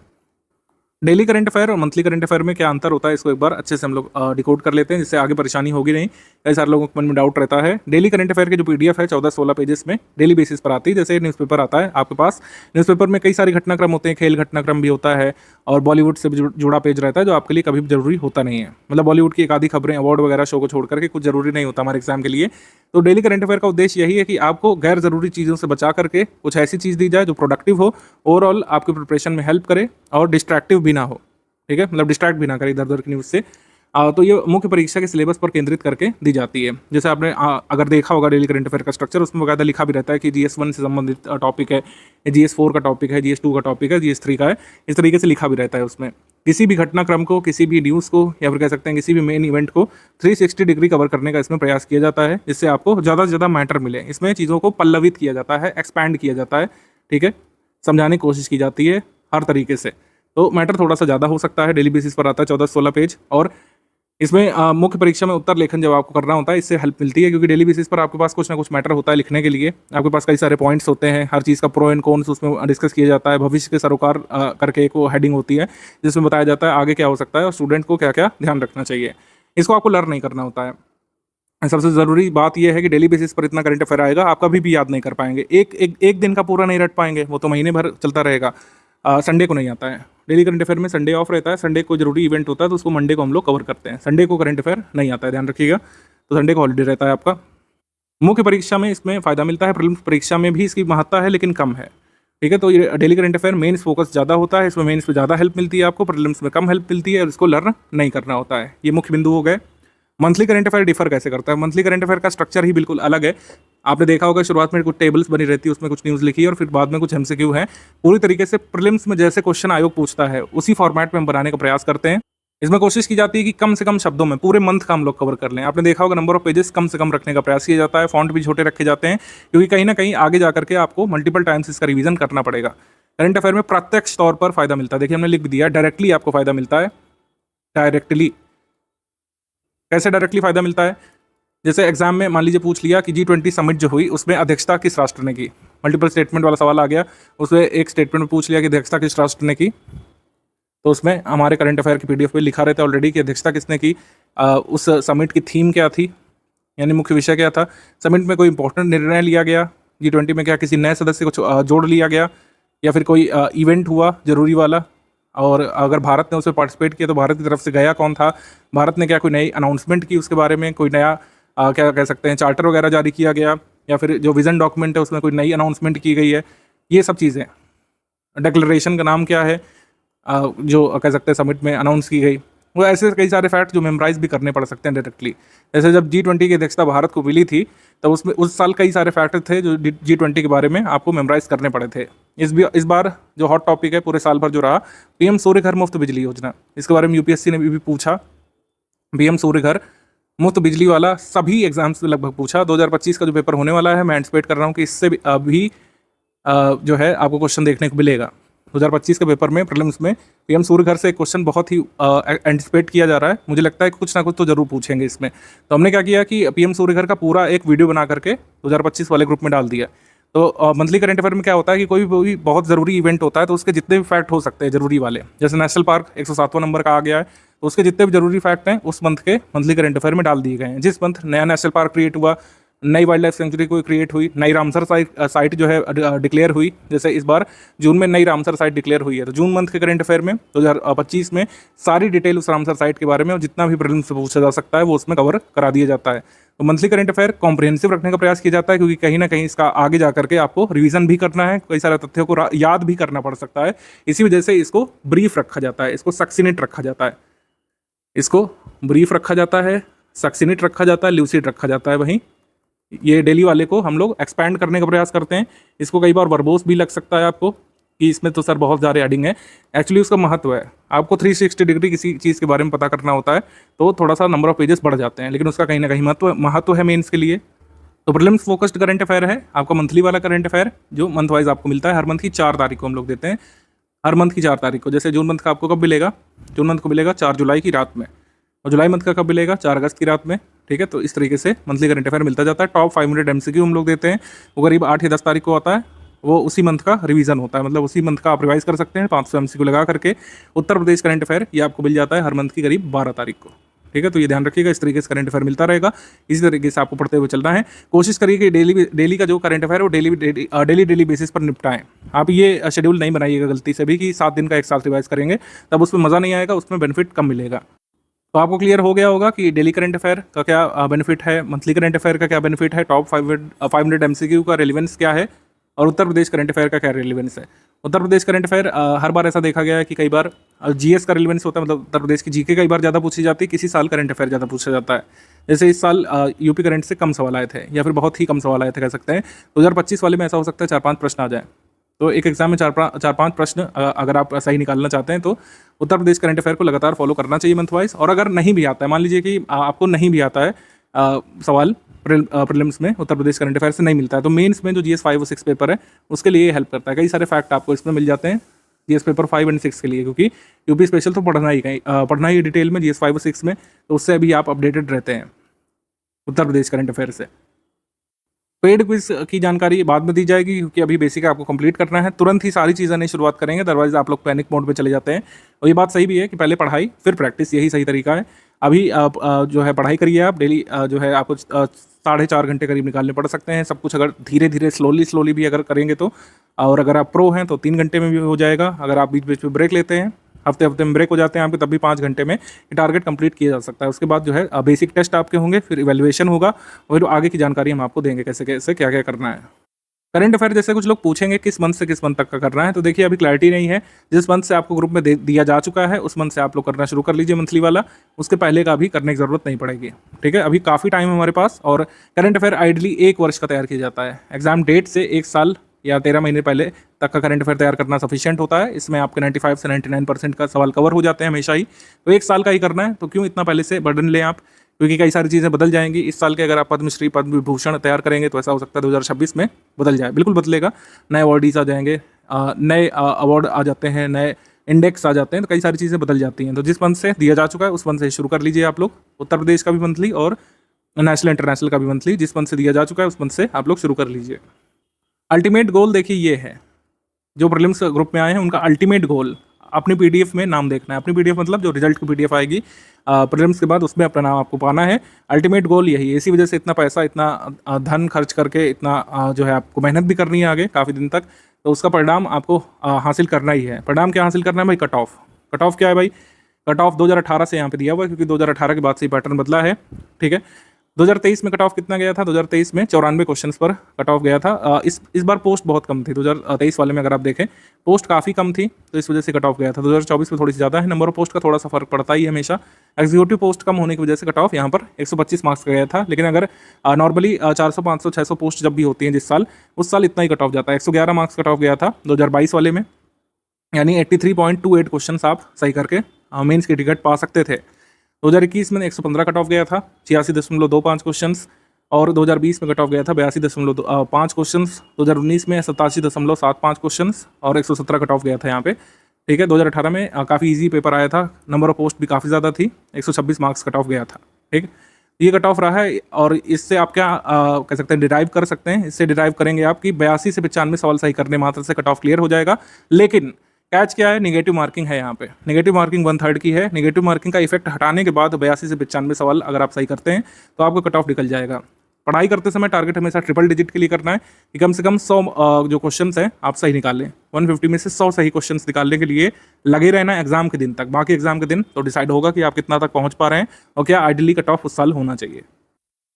डेली करंट अफेयर और मंथली करंट अफेयर में क्या अंतर होता है, इसको एक बार अच्छे से हम लोग डिकोड कर लेते हैं, जिससे आगे परेशानी होगी नहीं। कई सारे लोगों के मन में डाउट रहता है। डेली करंट अफेयर की जो पीडीएफ है 14-16 पेजेस में डेली बेसिस पर आती है। जैसे न्यूज़पेपर आता है आपके पास, न्यूज़पेपर में कई सारे घटनाक्रम होते हैं, खेल घटनाक्रम भी होता है और बॉलीवुड से भी जुड़ा पेज रहता है, जो आपके लिए कभी भी जरूरी होता नहीं है। मतलब बॉलीवुड की एक आधी खबरें, अवार्ड वगैरह शो को छोड़ करके कुछ जरूरी नहीं होता हमारे एग्जाम के लिए। तो डेली करंट अफेयर का उद्देश्य यही है कि आपको गैर जरूरी चीज़ों से बचा करके कुछ ऐसी चीज़ दी जाए जो प्रोडक्टिव हो, ओवरऑल आपकी प्रिपरेशन में हेल्प करे और डिस्ट्रैक्टिव भी ना हो, ठीक है। मतलब डिस्ट्रैक्ट भी ना करे इधर उधर की न्यूज़ से। तो ये मुख्य परीक्षा के सिलेबस पर केंद्रित करके दी जाती है। जैसे आपने अगर देखा होगा डेली करंट अफेयर का स्ट्रक्चर, उसमें बकायदा लिखा भी रहता है कि GS1 से संबंधित टॉपिक है, GS4 का टॉपिक है, GS2 का टॉपिक है, GS3 का है। इस तरीके से लिखा भी रहता है उसमें। किसी भी घटनाक्रम को, किसी भी न्यूज़ को, या फिर कह सकते हैं किसी भी मेन इवेंट को 360 डिग्री कवर करने का इसमें प्रयास किया जाता है, जिससे आपको ज़्यादा से ज़्यादा मैटर मिले। इसमें चीज़ों को पल्लवित किया जाता है, एक्सपैंड किया जाता है, ठीक है, समझाने की कोशिश की जाती है हर तरीके से। तो मैटर थोड़ा सा ज़्यादा हो सकता है। डेली बेसिस पर आता है 14-16 पेज, और इसमें मुख्य परीक्षा में उत्तर लेखन जब आपको करना होता है, इससे हेल्प मिलती है, क्योंकि डेली बेसिस पर आपके पास कुछ ना कुछ मैटर होता है लिखने के लिए। आपके पास कई सारे पॉइंट्स होते हैं, हर चीज़ का प्रो एंड कॉन्स उसमें डिस्कस किया जाता है। भविष्य के सरोकार करके एक वो हेडिंग होती है, जिसमें बताया जाता है आगे क्या हो सकता है और स्टूडेंट को क्या क्या ध्यान रखना चाहिए। इसको आपको लर्न नहीं करना होता है। सबसे ज़रूरी बात यह है कि डेली बेसिस पर इतना करंट अफेयर आएगा, आप कभी भी याद नहीं कर पाएंगे। एक दिन का पूरा नहीं रट पाएंगे, वो तो महीने भर चलता रहेगा। संडे को नहीं आता है डेली करंट अफेयर में, संडे ऑफ रहता है। संडे को जरूरी इवेंट होता है, तो उसको मंडे को हम लोग कवर करते हैं। संडे को करंट अफेयर नहीं आता है, ध्यान रखिएगा। तो संडे को हॉलीडे रहता है आपका। मुख्य परीक्षा में इसमें फ़ायदा मिलता है, प्रीलिम्स परीक्षा में भी इसकी महत्ता है, लेकिन कम है, ठीक है। तो ये daily current affair mains focus ज़्यादा होता है, इसमें मेंस पे ज़्यादा हेल्प मिलती है आपको, प्रीलिम्स में कम हेल्प मिलती है, और इसको लर्न नहीं करना होता है। ये मुख्य बिंदु हो गए। मंथली करंट अफेयर डिफर कैसे करता है? मंथली करंट अफेयर का स्ट्रक्चर ही बिल्कुल अलग है। आपने देखा होगा शुरुआत में कुछ टेबल्स बनी रहती है, उसमें कुछ न्यूज़ लिखी है, और फिर बाद में कुछ MCQ है। पूरी तरीके से प्रीलिम्स में जैसे क्वेश्चन आयोग पूछता है, उसी फॉर्मेट में हम बनाने का प्रयास करते हैं। इसमें कोशिश की जाती है कि कम से कम शब्दों में पूरे मंथ का हम लोग कवर कर लें। आपने देखा होगा नंबर ऑफ पेजेस कम से कम रखने का प्रयास किया जाता है, फॉन्ट भी छोटे रखे जाते हैं, क्योंकि कहीं ना कहीं आगे जाकर के आपको मल्टीपल टाइम्स इसका रिवीजन करना पड़ेगा। करंट अफेयर में प्रत्यक्ष तौर पर फायदा मिलता है। देखिए हमने लिख भी दिया, डायरेक्टली आपको फायदा मिलता है। डायरेक्टली कैसे डायरेक्टली फायदा मिलता है? जैसे एग्जाम में मान लीजिए पूछ लिया कि G20 समिट जो हुई, उसमें अध्यक्षता किस राष्ट्र ने की। मल्टीपल स्टेटमेंट वाला सवाल आ गया, उसमें एक स्टेटमेंट में पूछ लिया कि अध्यक्षता किस राष्ट्र ने की, तो उसमें हमारे करंट अफेयर की PDF पे लिखा रहता है ऑलरेडी कि अध्यक्षता किसने की, उस समिट की थीम क्या थी, यानी मुख्य विषय क्या था, समिट में कोई इंपॉर्टेंट निर्णय लिया गया, G20 में क्या किसी नए सदस्य को जोड़ लिया गया, या फिर कोई इवेंट हुआ जरूरी वाला, और अगर भारत ने उसमें पार्टिसिपेट किया तो भारत की तरफ से गया कौन था, भारत ने क्या कोई नई अनाउंसमेंट की उसके बारे में, कोई नया क्या कह सकते हैं चार्टर वगैरह जारी किया गया, या फिर जो विजन डॉक्यूमेंट है उसमें कोई नई अनाउंसमेंट की गई है, ये सब चीज़ें। डिक्लेरेशन का नाम क्या है जो कह सकते हैं समिट में अनाउंस की गई। वो ऐसे कई सारे फैक्ट जो मेमोराइज भी करने पड़ सकते हैं डायरेक्टली। जैसे जब G20 की अध्यक्षता भारत को मिली थी, तब उसमें उस साल कई सारे फैक्ट थे जो G20 के बारे में आपको मेमोराइज करने पड़े थे। इस बार जो हॉट टॉपिक है पूरे साल भर जो रहा, PM सूर्य घर मुफ्त बिजली योजना, इसके बारे में UPSC ने भी पूछा। PM सूर्य घर मुफ्त बिजली वाला सभी एग्जाम्स में लगभग पूछा। 2025 का जो पेपर होने वाला है, मैं एंटिसिपेट कर रहा हूँ कि इससे भी जो है आपको क्वेश्चन देखने को मिलेगा। 2025 के पेपर में प्रीलिम्स में PM सूर्य घर से एक क्वेश्चन बहुत ही एंटिसिपेट किया जा रहा है। मुझे लगता है कि कुछ ना कुछ तो जरूर पूछेंगे इसमें। तो हमने क्या किया कि PM सूर्य घर का पूरा एक वीडियो बना करके 2025 वाले ग्रुप में डाल दिया। तो मंथली करंट अफेयर में क्या होता है कि कोई भी बहुत ज़रूरी इवेंट होता है तो उसके जितने भी फैक्ट हो सकते हैं ज़रूरी वाले, जैसे नेशनल पार्क 107वां नंबर का आ गया है, तो उसके जितने भी जरूरी फैक्ट हैं उस मंथ के मंथली करंट अफेयर में डाल दिए गए हैं। जिस मंथ नया नेशनल पार्क क्रिएट हुआ, नई वाइल्ड लाइफ सेंचुरी कोई क्रिएट हुई, नई रामसर साइट जो है डिक्लेयर हुई, जैसे इस बार जून में नई रामसर साइट डिक्लेयर हुई है, तो जून मंथ के करंट अफेयर में 2025 में सारी डिटेल उस रामसर साइट के बारे में और जितना भी प्रीलिम्स से पूछा जा सकता है वो उसमें कवर करा दिया जाता है। तो मंथली करंट अफेयर कॉम्प्रिहेंसिव रखने का प्रयास किया जाता है, क्योंकि कहीं ना कहीं इसका आगे जाकर के आपको रिवीजन भी करना है, कई सारे तथ्यों को याद भी करना पड़ सकता है। इसी वजह से इसको ब्रीफ रखा जाता है, इसको सक्सिनेट रखा जाता है, इसको ब्रीफ रखा जाता है, सक्सिनेट रखा जाता है, ल्यूसिड रखा जाता है। वहीं ये डेली वाले को हम लोग एक्सपैंड करने का प्रयास करते हैं। इसको कई बार वर्बोस भी लग सकता है आपको कि इसमें तो सर बहुत ज़्यादा एडिंग है। एक्चुअली उसका महत्व है, आपको 360 डिग्री किसी चीज़ के बारे में पता करना होता है तो थोड़ा सा नंबर ऑफ पेजेस बढ़ जाते हैं, लेकिन उसका कहीं ना कहीं महत्व है मेंस के लिए। तो प्रीलिम्स फोकस्ड करंट अफेयर है आपका मंथली वाला करंट अफेयर, जो मंथ वाइज आपको मिलता है। हर मंथ की 4 तारीख को हम लोग देते हैं, हर मंथ की 4 तारीख को। जैसे जून मंथ का आपको कब मिलेगा, जून मंथ को मिलेगा 4 जुलाई की रात में, और जुलाई मंथ का कब मिलेगा, 4 अगस्त की रात में। ठीक है, तो इस तरीके से मंथली करंट अफेयर मिलता जाता है। टॉप 500 MCQ हम लोग देते हैं, वो करीब 8 या 10 तारीख को आता है। वो उसी मंथ का रिवीजन होता है, मतलब उसी मंथ का आप रिवाइज कर सकते हैं 500 MCQ लगा करके। उत्तर प्रदेश करंट अफेयर ये आपको मिल जाता है हर मंथ की करीब 12 तारीख को। ठीक है, तो ये ध्यान रखिएगा, इस तरीके से करंट अफेयर मिलता रहेगा। इसी तरीके से आपको पढ़ते हुए चलना है। कोशिश करिए कि डेली का जो करंट अफेयर है वो डेली बेसिस पर निपटाएं। आप ये शेड्यूल नहीं बनाइएगा गलती से भी कि 7 दिन का एक साथ रिवाइज करेंगे, तब उसमें मज़ा नहीं आएगा, उसमें बेनिफिट कम मिलेगा। तो आपको क्लियर हो गया होगा कि डेली करंट अफेयर का क्या बेनिफिट है, मंथली करंट अफेयर का क्या बेनिफिट है, टॉप 500 MCQ का रेलिवेंस क्या है, और उत्तर प्रदेश करंट अफेयर का क्या रेलिवेंस है। उत्तर प्रदेश करंट अफेयर हर बार ऐसा देखा गया है कि कई बार GS का रेलिवेंस होता है, मतलब उत्तर प्रदेश की GK कई बार ज़्यादा पूछी जाती है, किसी साल करंट अफेयर ज़्यादा पूछा जाता है। जैसे इस साल यूपी करंट से कम सवाल आए थे, या फिर बहुत ही कम सवाल आए थे कह सकते हैं। 2025 वाले में ऐसा हो सकता है 4-5 प्रश्न आ जाए, तो एक एग्जाम में 4-5 प्रश्न अगर आप सही निकालना चाहते हैं तो उत्तर प्रदेश करंट अफेयर को लगातार फॉलो करना चाहिए मंथ वाइज। और अगर नहीं भी आता है, मान लीजिए कि आपको नहीं भी आता है सवाल प्रीलिम्स में उत्तर प्रदेश करंट अफेयर से नहीं मिलता है, तो मेंस में जो GS 5 और 6 पेपर है उसके लिए हेल्प करता है। कई सारे फैक्ट आपको इसमें मिल जाते हैं GS पेपर 5 और 6 के लिए, क्योंकि यूपी स्पेशल तो पढ़ना ही डिटेल में GS 5 और 6 में, तो उससे अभी आप अपडेटेड रहते हैं उत्तर प्रदेश करंट अफेयर से। पेड क्विज की जानकारी बाद में दी जाएगी, क्योंकि अभी बेसिक आपको कंप्लीट करना है, तुरंत ही सारी चीज़ें नहीं शुरुआत करेंगे, अदरवाइज आप लोग पैनिक मोड पे चले जाते हैं। और ये बात सही भी है कि पहले पढ़ाई फिर प्रैक्टिस, यही सही तरीका है। अभी आप जो है पढ़ाई करिए, आप डेली जो है आपको 4.5 घंटे करीब निकालने पड़ सकते हैं। सब कुछ अगर धीरे धीरे स्लोली भी अगर करेंगे तो, और अगर आप प्रो हैं तो 3 घंटे में भी हो जाएगा। अगर आप बीच बीच में ब्रेक लेते हैं, हफ्ते में ब्रेक हो जाते हैं आपके, तब भी 5 घंटे में ये टारगेट कंप्लीट किया जा सकता है। उसके बाद जो है बेसिक टेस्ट आपके होंगे, फिर इवैल्यूएशन होगा, और आगे की जानकारी हम आपको देंगे कैसे कैसे क्या क्या करना है। करंट अफेयर जैसे कुछ लोग पूछेंगे किस मंथ से किस मंथ तक का करना है, तो देखिए अभी क्लैरिटी नहीं है। जिस मंथ से आपको ग्रुप में दिया जा चुका है उस मंथ से आप लोग करना शुरू कर लीजिए मंथली वाला, उसके पहले का भी करने की जरूरत नहीं पड़ेगी। ठीक है, अभी काफ़ी टाइम है हमारे पास। और करंट अफेयर आइडली 1 वर्ष का तैयार किया जाता है, एग्जाम डेट से 1 साल या 13 महीने पहले तक का करंट अफेयर तैयार करना सफिशिएंट होता है। इसमें आपके 95 से 99% का सवाल कवर हो जाते हैं हमेशा ही, तो 1 साल का ही करना है। तो क्यों इतना पहले से बर्डन लें आप, क्योंकि कई सारी चीज़ें बदल जाएंगी इस साल के। अगर आप पद्मश्री पद्म विभूषण तैयार करेंगे तो ऐसा हो सकता है 2026 में बदल जाए, बिल्कुल बदलेगा। नए अवार्डीज आ जाएंगे, नए अवार्ड आ जाते हैं, नए इंडेक्स आ जाते हैं, तो कई सारी चीज़ें बदल जाती हैं। तो जिस मंथ से दिया जा चुका है उस मंथ से शुरू कर लीजिए आप लोग, उत्तर प्रदेश का भी मंथली और नेशनल इंटरनेशनल का भी मंथली। जिस मंथ से दिया जा चुका है उस मंथ से आप लोग शुरू कर लीजिए। अल्टीमेट गोल देखिए ये है, जो प्रीलिम्स ग्रुप में आए हैं उनका अल्टीमेट गोल अपनी PDF में नाम देखना है। अपनी PDF मतलब जो रिजल्ट की PDF आएगी प्रीलिम्स के बाद, उसमें अपना नाम आपको पाना है। अल्टीमेट गोल यही है, इसी वजह से इतना पैसा, इतना धन खर्च करके, इतना जो है आपको मेहनत भी करनी है आगे काफ़ी दिन तक, तो उसका परिणाम आपको हासिल करना ही है। परिणाम क्या हासिल करना है भाई? Cut off. कट ऑफ क्या है भाई? कट ऑफ 2018 से यहाँ पे दिया हुआ है, क्योंकि 2018 के बाद से पैटर्न बदला है। ठीक है, 2023 में कट ऑफ कितना गया था? 2023 में 94 क्वेश्चंस पर कट ऑफ गया था। इस बार पोस्ट बहुत कम थी 2023 वाले में, अगर आप देखें पोस्ट काफ़ी कम थी, तो इस वजह से कट ऑफ गया था। 2024 में थोड़ी सी ज़्यादा है, नंबर ऑफ पोस्ट का थोड़ा सा फर्क पड़ता ही है हमेशा। एग्जीक्यूटिव पोस्ट कम होने की वजह से कट ऑफ यहाँ पर 125 मार्क्स का गया था, लेकिन अगर नॉर्मली 400, 500, 600 पोस्ट जब भी होती हैं जिस साल, उस साल इतना ही कट ऑफ जाता है। 111 मार्क्स कट ऑफ गया था 2022 वाले में, यानी 83.28 क्वेश्चन आप सही करके मेंस की टिकट पा सकते थे। 2021 में 115 कट ऑफ गया था, 86.25 क्वेश्चंस, और 2020 में कट ऑफ गया था 82.5 क्वेश्चंस, 2019 में 87.75 क्वेश्चंस, और 117 कट ऑफ गया था यहाँ पे। ठीक है, 2018 में काफ़ी इजी पेपर आया था, नंबर ऑफ पोस्ट भी काफ़ी ज़्यादा थी, 126 मार्क्स कट ऑफ गया था। ठीक, ये कट ऑफ रहा है, और इससे आप क्या कह सकते हैं, डिराइव कर सकते हैं। इससे डिराइव करेंगे आप कि 82 से 95 सवाल सही करने मात्र से कट ऑफ क्लियर हो जाएगा। लेकिन कैच क्या है? नेगेटिव मार्किंग है यहाँ पे। नेगेटिव मार्किंग 1/3 की है। नेगेटिव मार्किंग का इफेक्ट हटाने के बाद 82 से 95 सवाल अगर आप सही करते हैं तो आपको कट ऑफ निकल जाएगा। पढ़ाई करते समय टारगेट हमेशा ट्रिपल डिजिट के लिए करना है कि कम से कम 100 जो क्वेश्चंस हैं आप सही निकालें। 150 में से 100 सही क्वेश्चंस निकालने के लिए लगे रहना एग्जाम के दिन तक। बाकी एग्जाम के दिन तो डिसाइड होगा कि आप कितना तक पहुँच पा रहे हैं और क्या आइडियली कट ऑफ उस साल होना चाहिए।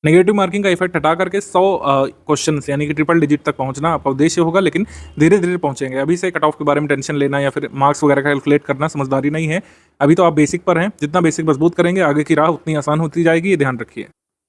नेगेटिव मार्किंग का इफेक्ट हटा करके 100 क्वेश्चन यानी कि ट्रिपल डिजिट तक पहुंचना आपका उद्देश्य होगा, लेकिन धीरे धीरे पहुंचेंगे। अभी से कट ऑफ के बारे में टेंशन लेना या फिर मार्क्स वगैरह का कैलकुलेट करना समझदारी नहीं है। अभी तो आप बेसिक पर हैं, जितना बेसिक मजबूत करेंगे आगे की राह उतनी आसान होती जाएगी, ये ध्यान रखिए।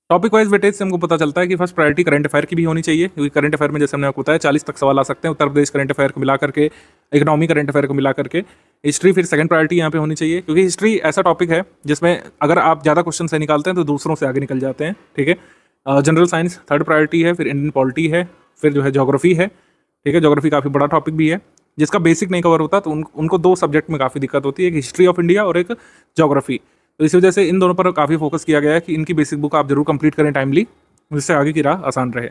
टॉपिक वाइज वेटेज से हमको पता चलता है कि फर्स्ट प्रायोरिटी करंट अफेयर की भी होनी चाहिए, क्योंकि करंट अफेयर में जैसे हमने आपको बताया 40 तक सवाल आ सकते हैं उत्तर प्रदेश करंट अफेयर को मिला करके, इकोनॉमी करंट अफेयर को मिला करके। हिस्ट्री फिर सेकंड प्रायोरिटी यहाँ पे होनी चाहिए, क्योंकि हिस्ट्री ऐसा टॉपिक है जिसमें अगर आप ज़्यादा क्वेश्चन से निकालते हैं तो दूसरों से आगे निकल जाते हैं, ठीक है। जनरल साइंस थर्ड प्रायोरिटी है, फिर इंडियन पॉलिटी है, फिर जो है ज्योग्राफी है, ठीक है। ज्योग्राफी काफ़ी बड़ा टॉपिक भी है, जिसका बेसिक नहीं कवर होता तो उनको दो सब्जेक्ट में काफ़ी दिक्कत होती है, एक हिस्ट्री ऑफ इंडिया और एक ज्योग्राफी। तो इस वजह से इन दोनों पर काफ़ी फोकस किया गया है कि इनकी बेसिक बुक आप जरूर कंप्लीट करें टाइमली, जिससे आगे की राह आसान रहे।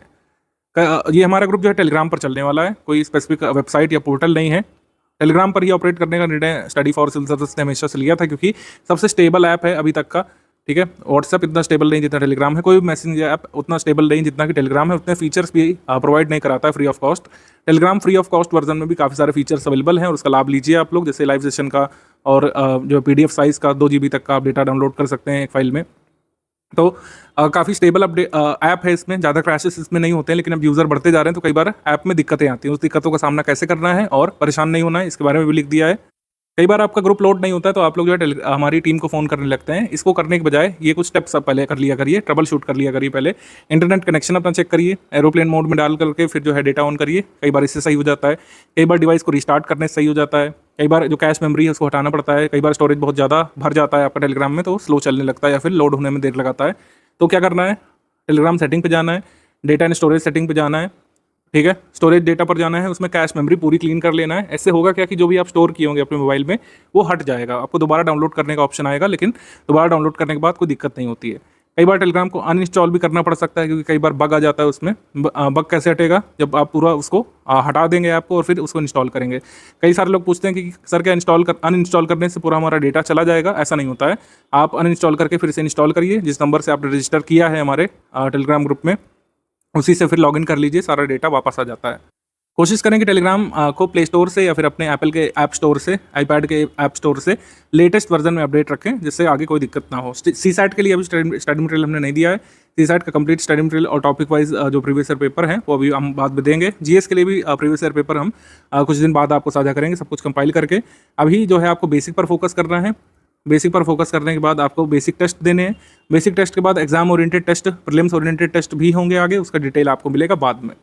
ये हमारा ग्रुप जो है टेलीग्राम पर चलने वाला है, कोई स्पेसिफिक वेबसाइट या पोर्टल नहीं है। टेलीग्राम पर ही ऑपरेट करने का निर्णय स्टडी फॉर सिविल सर्विस ने हमेशा से लिया था, क्योंकि सबसे स्टेबल ऐप है अभी तक का, ठीक है। व्हाट्सएप इतना स्टेबल नहीं जितना टेलीग्राम है, कोई भी मैसेजिंग ऐप उतना स्टेबल नहीं जितना कि टेलीग्राम है, उतने फीचर्स भी प्रोवाइड नहीं कराता है free of cost. Telegram free of cost version में भी काफ़ी सारे फीचर्स अवेलेबल हैं और उसका लाभ लीजिए आप लोग, जैसे लाइव सेशन का और जो PDF साइज़ का 2 GB तक का आप डेटा डाउनलोड कर सकते हैं एक फाइल में। तो काफ़ी स्टेबल अपडेट ऐप है, इसमें ज़्यादा क्रैशेस इसमें नहीं होते हैं, लेकिन अब यूज़र बढ़ते जा रहे हैं तो कई बार ऐप में दिक्कतें आती हैं। उस दिक्कतों का सामना कैसे करना है और परेशान नहीं होना है, इसके बारे में भी लिख दिया है। कई बार आपका ग्रुप लोड नहीं होता है तो आप लोग जो है हमारी टीम को फ़ोन करने लगते हैं। इसको करने के बजाय ये कुछ स्टेप्स आप पहले कर लिया करिए, ट्रबल शूट कर लिया करिए। पहले इंटरनेट कनेक्शन अपना चेक करिए, एरोप्लेन मोड में डाल करके फिर जो है डेटा ऑन करिए, कई बार इससे सही हो जाता है। कई बार डिवाइस को रिस्टार्ट करने से सही हो जाता है। कई बार जो कैश मेमोरी है उसको हटाना पड़ता है। कई बार स्टोरेज बहुत ज़्यादा भर जाता है आपका टेलीग्राम में, तो स्लो चलने लगता है या फिर लोड होने में देर लगाता है। तो क्या करना है, टेलीग्राम सेटिंग पे जाना है, डेटा एंड स्टोरेज सेटिंग पे जाना है, ठीक है। स्टोरेज डेटा पर जाना है, उसमें कैश मेमोरी पूरी क्लीन कर लेना है। ऐसे होगा क्या कि जो भी आप स्टोर किए होंगे अपने मोबाइल में वो हट जाएगा, आपको दोबारा डाउनलोड करने का ऑप्शन आएगा, लेकिन दोबारा डाउनलोड करने के बाद कोई दिक्कत नहीं होती है। कई बार टेलीग्राम को अनइंस्टॉल भी करना पड़ सकता है, क्योंकि कई बार बग आ जाता है उसमें। बग कैसे हटेगा, जब आप पूरा उसको हटा देंगे ऐप को और फिर उसको इंस्टॉल करेंगे। कई सारे लोग पूछते हैं कि सर क्या अनइंस्टॉल करने से पूरा हमारा डेटा चला जाएगा? ऐसा नहीं होता है। आप अनइंस्टॉल करके फिर से इंस्टॉल करिए, जिस नंबर से आपने रजिस्टर किया है हमारे टेलीग्राम ग्रुप में, उसी से फिर लॉगिन कर लीजिए, सारा डेटा वापस आ जाता है। कोशिश करें कि टेलीग्राम को प्ले स्टोर से या फिर अपने एप्पल के ऐप स्टोर से, आईपैड के ऐप स्टोर से लेटेस्ट वर्जन में अपडेट रखें, जिससे आगे कोई दिक्कत ना हो। CSAT के लिए अभी स्टडी मटेरियल हमने नहीं दिया है। CSAT का कंप्लीट स्टडी मटेरियल और टॉपिक वाइज जो प्रीवियस ईयर पेपर है वो अभी हम बाद में देंगे। GS के लिए भी प्रीवियस ईयर पेपर हम कुछ दिन बाद आपको साझा करेंगे, सब कुछ कंपाइल करके। अभी जो है आपको बेसिक पर फोकस करना है। बेसिक पर फोकस करने के बाद आपको बेसिक टेस्ट देने हैं। बेसिक टेस्ट के बाद exam oriented test, prelims oriented test भी होंगे आगे, उसका डिटेल आपको मिलेगा बाद में।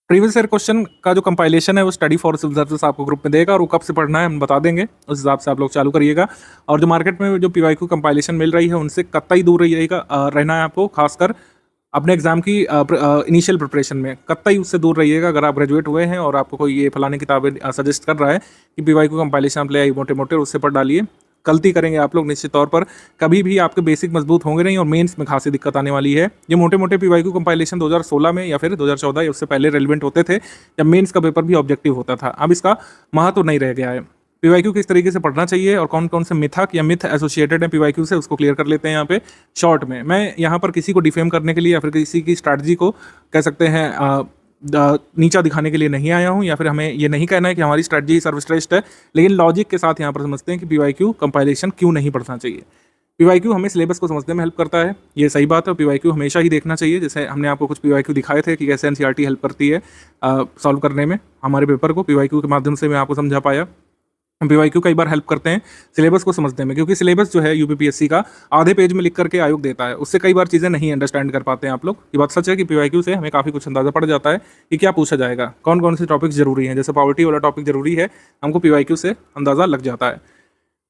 प्रीवियस ईयर क्वेश्चन का जो कंपाइलेशन है वो स्टडी फॉर सिविल सर्विस आपको ग्रुप में देगा, और वो कब से पढ़ना है हम बता देंगे, उस हिसाब से आप लोग चालू करिएगा। और जो मार्केट में जो PYQ कंपाइलेशन मिल रही है उनसे कतई दूर रहिएगा, रहना है आपको। खासकर अपने एग्जाम की इनिशियल प्रिपरेशन में कतई उससे दूर रहिएगा। अगर आप ग्रेजुएट हुए हैं और आपको कोई ये फलाने किताबें सजेस्ट कर रहा है कि PYQ कंपाइलेशन आप ले आइए मोटे मोटे, उससे पढ़ डालिए। गलती करेंगे आप लोग निश्चित तौर पर, कभी भी आपके बेसिक मजबूत होंगे नहीं और मेंस में खासी दिक्कत आने वाली है। ये मोटे मोटे PYQ कंपाइलेशन 2016 में या फिर 2014 या उससे पहले रेलिवेंट होते थे, जब मेंस का पेपर भी ऑब्जेक्टिव होता था। अब इसका महत्व नहीं रह गया है। PYQ किस तरीके से पढ़ना चाहिए और कौन कौन से मिथक या मिथ एसोसिएटेड है PYQ से, उसको क्लियर कर लेते हैं यहाँ पे शॉर्ट में। मैं यहाँ पर किसी को डिफेम करने के लिए या फिर किसी की स्ट्रैटेजी को कह सकते हैं नीचा दिखाने के लिए नहीं आया हूं, या फिर हमें ये नहीं कहना है कि हमारी स्ट्रैटेजी सर्वश्रेष्ठ है, लेकिन लॉजिक के साथ यहाँ पर समझते हैं कि PYQ कंपाइलेशन क्यों नहीं पढ़ना चाहिए। PYQ हमें सिलेबस को समझने में हेल्प करता है, ये सही बात है। PYQ हमेशा ही देखना चाहिए। जैसे हमने आपको कुछ PYQ दिखाए थे कि कैसे NCERT हेल्प करती है सॉल्व करने में हमारे पेपर को, PYQ के माध्यम से मैं आपको समझा पाया। PYQ कई बार हेल्प करते हैं सिलेबस को समझने में, क्योंकि सिलेबस जो है UPPSC का आधे पेज में लिख करके आयोग देता है, उससे कई बार चीज़ें नहीं अंडरस्टैंड कर पाते हैं आप लोग। ये बात सच है कि PYQ से हमें काफ़ी कुछ अंदाजा पड़ जाता है कि क्या पूछा जाएगा, कौन कौन से टॉपिक्स जरूरी हैं। जैसे पॉवर्टी वाला टॉपिक जरूरी है, हमको PYQ से अंदाज़ा लग जाता है।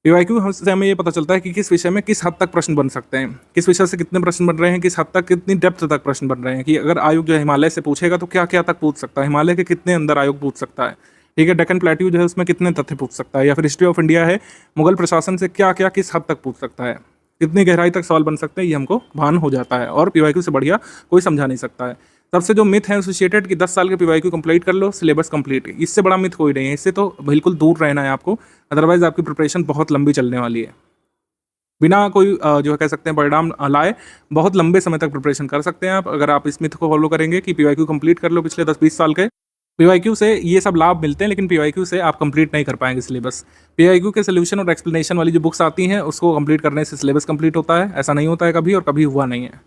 PYQ से हमें ये पता चलता है कि किस विषय में किस हद तक प्रश्न बन सकते हैं, किस विषय से कितने प्रश्न बन रहे हैं, किस हद तक कितनी डेप्थ तक प्रश्न बन रहे हैं, कि अगर आयोग जो है हिमालय से पूछेगा तो क्या क्या तक पूछ सकता है, हिमालय के कितने अंदर आयोग पूछ सकता है, ठीक है। डेक्कन प्लेट्यू जो है उसमें कितने तथ्य पूछ सकता है, या फिर हिस्ट्री ऑफ इंडिया है, मुगल प्रशासन से क्या क्या किस हद तक पूछ सकता है, कितनी गहराई तक सवाल बन सकते हैं, ये हमको भान हो जाता है। और PYQ से बढ़िया कोई समझा नहीं सकता है। सबसे जो मिथ है एसोसिएटेड कि 10 साल के PYQ कंप्लीट कर लो, सिलेबस कंप्लीट, इससे बड़ा मिथ कोई नहीं है। इससे तो बिल्कुल दूर रहना है आपको, अदरवाइज आपकी प्रिपरेशन बहुत लंबी चलने वाली है। बिना कोई जो है कह सकते हैं परिणाम लाए बहुत लंबे समय तक प्रिपरेशन कर सकते हैं आप, अगर आप इस मिथ को फॉलो करेंगे कि PYQ कंप्लीट कर लो पिछले 10-20 साल के। PYQ से ये सब लाभ मिलते हैं, लेकिन PYQ से आप कंप्लीट नहीं कर पाएंगे सिलेबस। PYQ के सोल्यूशन और एक्सप्लेनेशन वाली जो बुक्स आती हैं उसको कंप्लीट करने से सिलेबस कंप्लीट होता है, ऐसा नहीं होता है कभी, और कभी हुआ नहीं है।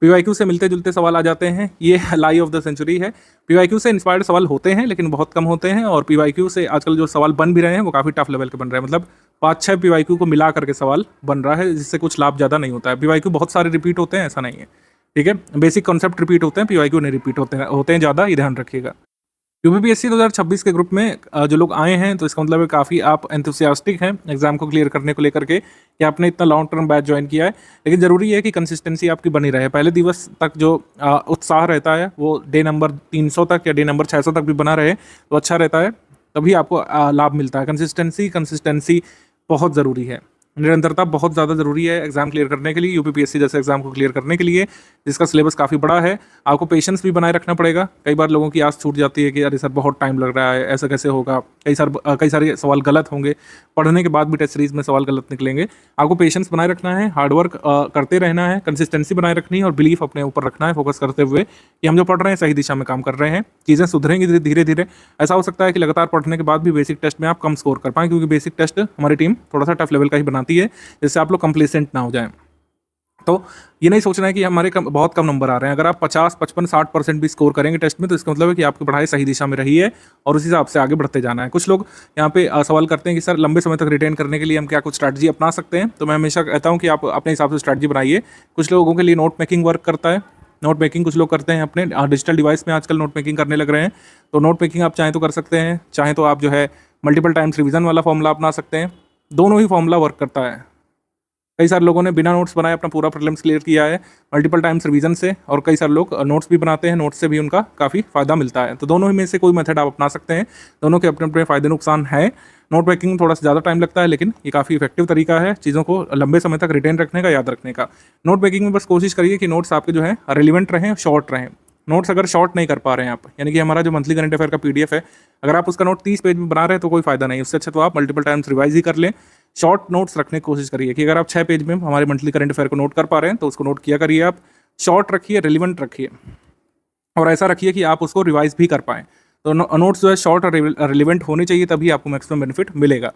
PYQ से मिलते जुलते सवाल आ जाते हैं, ये लाई ऑफ द सेंचुरी है। PYQ से इंस्पायर्ड सवाल होते हैं लेकिन बहुत कम होते हैं, और PYQ से आजकल जो सवाल बन भी रहे हैं वो काफ़ी टफ लेवल के बन रहे हैं। मतलब 5-6 PYQ को मिला करके सवाल बन रहा है, जिससे कुछ लाभ ज़्यादा नहीं होता है। PYQ बहुत सारे रिपीट होते हैं, ऐसा नहीं है। ठीक है, बेसिक कॉन्सेप्ट रिपीट होते हैं, पीवाईक्यू नहीं रिपीट होते हैं ज़्यादा, ये ध्यान रखिएगा। यूपीपीएससी 2026 के ग्रुप में जो लोग आए हैं, तो इसका मतलब है काफ़ी आप एंथुसियास्टिक हैं एग्जाम को क्लियर करने को लेकर के, कि आपने इतना लॉन्ग टर्म बैच ज्वाइन किया है। लेकिन ज़रूरी है कि कंसिस्टेंसी आपकी बनी रहे। पहले दिवस तक जो उत्साह रहता है वो डे नंबर 300 तक या डे नंबर 600 तक भी बना रहे तो अच्छा रहता है, तभी आपको लाभ मिलता है। कंसिस्टेंसी बहुत ज़रूरी है, निरंतरता बहुत ज़्यादा ज़रूरी है एग्जाम क्लियर करने के लिए, यूपीपीएससी जैसे एग्जाम को क्लियर करने के लिए, जिसका सिलेबस काफ़ी बड़ा है। आपको पेशेंस भी बनाए रखना पड़ेगा। कई बार लोगों की आस छूट जाती है कि अरे सर बहुत टाइम लग रहा है, ऐसा कैसे होगा, कई सारे सवाल गलत होंगे, पढ़ने के बाद भी टेस्ट सीरीज में सवाल गलत निकलेंगे। आपको पेशेंस बनाए रखना है, हार्डवर्क करते रहना है, कंसिस्टेंसी बनाए रखनी है और बिलीफ अपने ऊपर रखना है, फोकस करते हुए कि हम जो पढ़ रहे हैं सही दिशा में काम कर रहे हैं, चीज़ें सुधरेंगी धीरे धीरे। ऐसा हो सकता है कि लगातार पढ़ने के बाद भी बेसिक टेस्ट में आप कम स्कोर कर पाएँ, क्योंकि बेसिक टेस्ट हमारी टीम थोड़ा सा टफ लेवल का ही बनाती है, जिससे आप लोग कंप्लेसेंट ना हो जाएं। तो ये नहीं सोचना है कि हमारे बहुत कम नंबर आ रहे हैं। अगर आप 50, 55, 60% भी स्कोर करेंगे टेस्ट में, तो इसका मतलब है कि आपकी पढ़ाई सही दिशा में रही है और उसी हिसाब से आगे बढ़ते जाना है। कुछ लोग यहाँ पे सवाल करते हैं कि सर लंबे समय तक रिटेन करने के लिए हम क्या कुछ स्ट्रैटेजी अपना सकते हैं। तो मैं हमेशा कहता हूँ कि आप अपने हिसाब से स्ट्रैटेजी बनाइए। कुछ लोगों के लिए नोट मेकिंग वर्क करता है। नोट मेकिंग कुछ लोग करते हैं अपने डिजिटल डिवाइस में, आजकल नोट मेकिंग करने लग रहे हैं। तो नोट मेकिंग आप चाहें तो कर सकते हैं, चाहें तो आप जो है मल्टीपल टाइम्स रिविजन वाला फॉर्मूला अपना सकते हैं। दोनों ही फॉर्मूला वर्क करता है। कई सारे लोगों ने बिना नोट्स बनाए अपना पूरा प्रीलिम्स क्लियर किया है मल्टीपल टाइम्स रिवीजन से, और कई सारे लोग नोट्स भी बनाते हैं, नोट्स से भी उनका काफ़ी फ़ायदा मिलता है। तो दोनों ही में से कोई मेथड आप अपना सकते हैं। दोनों के अपने अपने फ़ायदे नुकसान हैं। नोट मेकिंग थोड़ा सा ज़्यादा टाइम लगता है, लेकिन ये काफ़ी इफेक्टिव तरीका है चीज़ों को लंबे समय तक रिटेन रखने का, याद रखने का। नोट मेकिंग में बस कोशिश करिए कि नोट्स आपके जो है रिलेवेंट रहें, शॉर्ट रहें। नोट्स अगर शॉर्ट नहीं कर पा रहे हैं आप, यानी कि हमारा जो मंथली करंट अफेयर का पीडीएफ है, अगर आप उसका नोट 30 पेज में बना रहे हैं तो कोई फायदा नहीं। उससे अच्छा तो आप मल्टीपल टाइम्स रिवाइज ही कर लें। शॉर्ट नोट्स रखने की कोशिश करिए कि अगर आप 6 पेज में हमारे मंथली करंट अफेयर को नोट कर पा रहे हैं तो उसको नोट किया करिए। आप शॉर्ट रखिए, रिलेवेंट रखिए और ऐसा रखिए कि आप उसको रिवाइज भी कर पाएँ। तो नोट्स जो है शॉर्ट और रिलेवेंट होने चाहिए, तभी आपको मैक्सिमम बेनिफिट मिलेगा।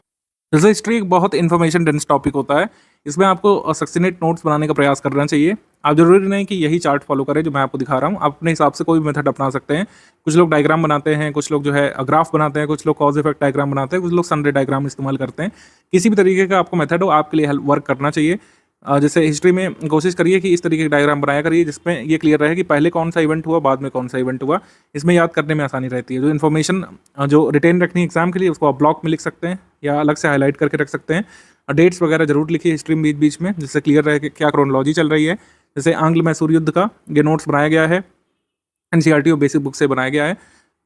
जैसे हिस्ट्री एक बहुत इन्फॉर्मेशन डेंस टॉपिक होता है, इसमें आपको सक्सीनेट नोट्स बनाने का प्रयास करना चाहिए। आप जरूरी नहीं कि यही चार्ट फॉलो करें जो मैं आपको दिखा रहा हूँ, आप अपने हिसाब से कोई भी मेथड अपना सकते हैं। कुछ लोग डायग्राम बनाते हैं, कुछ लोग जो है ग्राफ बनाते हैं, कुछ लोग कॉज इफेक्ट डायग्राम बनाते हैं, कुछ लोग सनरे डायग्राम इस्तेमाल करते हैं। किसी भी तरीके का आपको मेथड हो, आपके लिए वर्क करना चाहिए। जैसे हिस्ट्री में कोशिश करिए कि इस तरीके के डायग्राम बनाया करिए जिसमें ये क्लियर रहे कि पहले कौन सा इवेंट हुआ, बाद में कौन सा इवेंट हुआ। इसमें याद करने में आसानी रहती है। जो इन्फॉर्मेशन जो रिटेन रखनी है एग्जाम के लिए, उसको आप ब्लॉक में लिख सकते हैं या अलग से हाईलाइट करके रख सकते हैं। डेट्स वगैरह जरूर लिखिए हिस्ट्री में बीच बीच में, जिससे क्लियर रहे कि क्या क्रोनोलॉजी चल रही है। जैसे आंग्ल मैसूर युद्ध का ये नोट्स बनाया गया है, एनसीईआरटी और बेसिक बुक से बनाया गया है।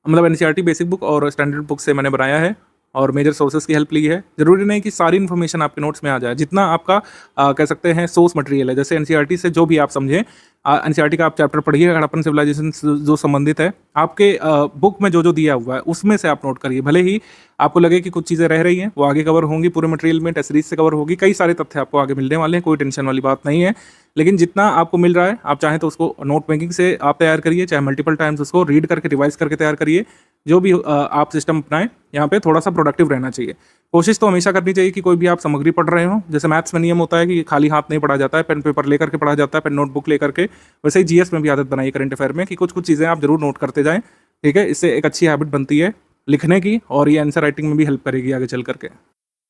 मतलब एनसीईआरटी बेसिक बुक और स्टैंडर्ड बुक से मैंने बनाया है और मेजर सोर्सेज की हेल्प ली है। जरूरी नहीं कि सारी इन्फॉर्मेशन आपके नोट्स में आ जाए, जितना आपका कह सकते हैं सोर्स मटेरियल है। जैसे एनसीईआरटी से जो भी आप समझें, एनसीईआरटी का आप चैप्टर पढ़िए, हड़प्पन सिविलाइजेशन जो संबंधित है, आपके बुक में जो जो दिया हुआ है उसमें से आप नोट करिए। भले ही आपको लगे कि कुछ चीज़ें रह रही हैं, वो आगे कवर होंगी, पूरे मटेरियल में टेस्ट सीरीज से कवर होगी, कई सारे तथ्य आपको आगे मिलने वाले हैं, कोई टेंशन वाली बात नहीं है। लेकिन जितना आपको मिल रहा है, आप चाहें तो उसको नोट मेकिंग से आप तैयार करिए, चाहे मल्टीपल टाइम्स उसको रीड करके रिवाइज करके तैयार करिए। जो भी आप सिस्टम अपनाएं, यहाँ पे थोड़ा सा प्रोडक्टिव रहना चाहिए। कोशिश तो हमेशा करनी चाहिए कि कोई भी आप सामग्री पढ़ रहे हो, जैसे मैथ्स में नियम होता है कि खाली हाथ नहीं पढ़ा जाता है, पेन पेपर लेकर के पढ़ा जाता है, पेन नोटबुक लेकर के। वैसे ही जीएस में भी आदत बनाई करंट अफेयर में कि कुछ कुछ चीज़ें आप जरूर नोट करते जाएं, ठीक है। इससे एक अच्छी हैबिट बनती है लिखने की, और ये आंसर राइटिंग में भी हेल्प करेगी आगे चल करके।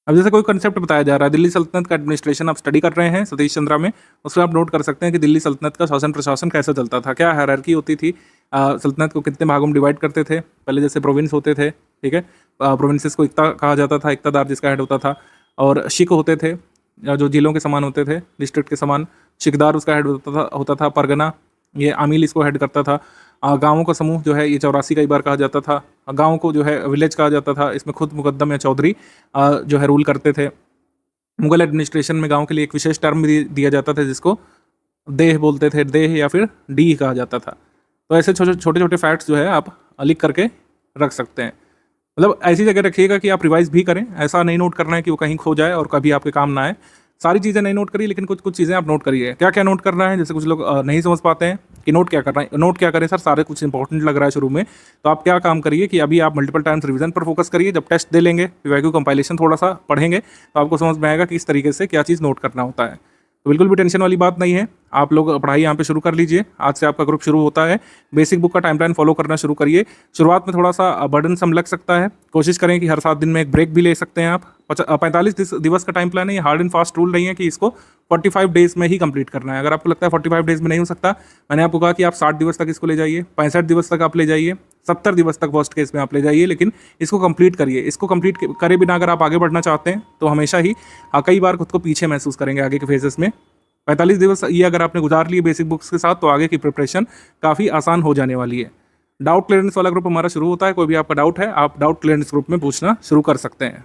अब जैसे कोई कंसेप्ट बताया जा रहा है, दिल्ली सल्तनत का एडमिनिस्ट्रेशन आप स्टडी कर रहे हैं सतीश चंद्रा में, उसमें आप नोट कर सकते हैं कि दिल्ली सल्तनत का शासन प्रशासन कैसे चलता था, क्या हायरार्की होती थी, सल्तनत को कितने भागों में डिवाइड करते थे। पहले जैसे प्रोविंस होते थे, ठीक है, प्रोविंसेस को इक्ता कहा जाता था, इक्तादार जिसका हेड होता था, और शिक होते थे जो जिलों के समान होते थे, डिस्ट्रिक्ट के समान। शिकदार उसका हेड होता था, परगना ये आमिल इसको हेड करता था। गाँवों का समूह जो है ये 84 कई बार कहा जाता था। गाँव को जो है विलेज कहा जाता था, इसमें खुद मुकद्दम या चौधरी जो है रूल करते थे। मुगल एडमिनिस्ट्रेशन में गांव के लिए एक विशेष टर्म भी दिया जाता था जिसको देह बोलते थे, देह या फिर डी कहा जाता था। तो ऐसे छोटे छोटे फैक्ट्स जो है आप लिख करके रख सकते हैं। मतलब ऐसी जगह रखिएगा कि आप रिवाइज भी करें, ऐसा नहीं नोट करना है कि वो कहीं खो जाए और कभी आपके काम ना आए। सारी चीज़ें नहीं नोट करिए, लेकिन कुछ कुछ चीज़ें आप नोट करिए। क्या क्या नोट करना है, जैसे कुछ लोग नहीं समझ पाते हैं कि नोट क्या करना है। नोट क्या करें सर, सारे कुछ इंपॉर्टेंट लग रहा है शुरू में, तो आप क्या काम करिए कि अभी आप मल्टीपल टाइम्स रिवीजन पर फोकस करिए। जब टेस्ट दे लेंगे, पीवाईक्यू कंपाइलेशन थोड़ा सा पढ़ेंगे, तो आपको समझ में आएगा कि इस तरीके से क्या चीज़ नोट करना होता है। तो बिल्कुल भी टेंशन वाली बात नहीं है। आप लोग पढ़ाई यहाँ पे शुरू कर लीजिए, आज से आपका ग्रुप शुरू होता है। बेसिक बुक का टाइमलाइन फॉलो करना शुरू करिए। शुरुआत में थोड़ा सा बर्डन सम लग सकता है, कोशिश करें कि हर 7 दिन में एक ब्रेक भी ले सकते हैं आप। 45 दिवस का टाइम प्लान है। ये हार्ड एंड फास्ट रूल नहीं है कि इसको 45 डेज में ही कंप्लीट करना है। अगर आपको लगता है 45 डेज में नहीं हो सकता, मैंने आपको कहा कि आप 60 दिवस तक इसको ले जाइए, 65 दिवस तक आप ले जाइए, 70 दिवस तक वर्स्ट केस में आप ले जाइए, लेकिन इसको कंप्लीट करिए। इसको कंप्लीट करे बिना अगर आप आगे बढ़ना चाहते हैं तो हमेशा ही कई बार खुद को पीछे महसूस करेंगे आगे के फेजेस में। 45 दिवस ये अगर आपने गुजार लिए बेसिक बुक्स के साथ तो आगे की प्रिपरेशन काफ़ी आसान हो जाने वाली है। डाउट क्लियरेंस वाला ग्रुप हमारा शुरू होता है। कोई भी आपका डाउट है आप डाउट क्लियरेंस ग्रुप में पूछना शुरू कर सकते हैं।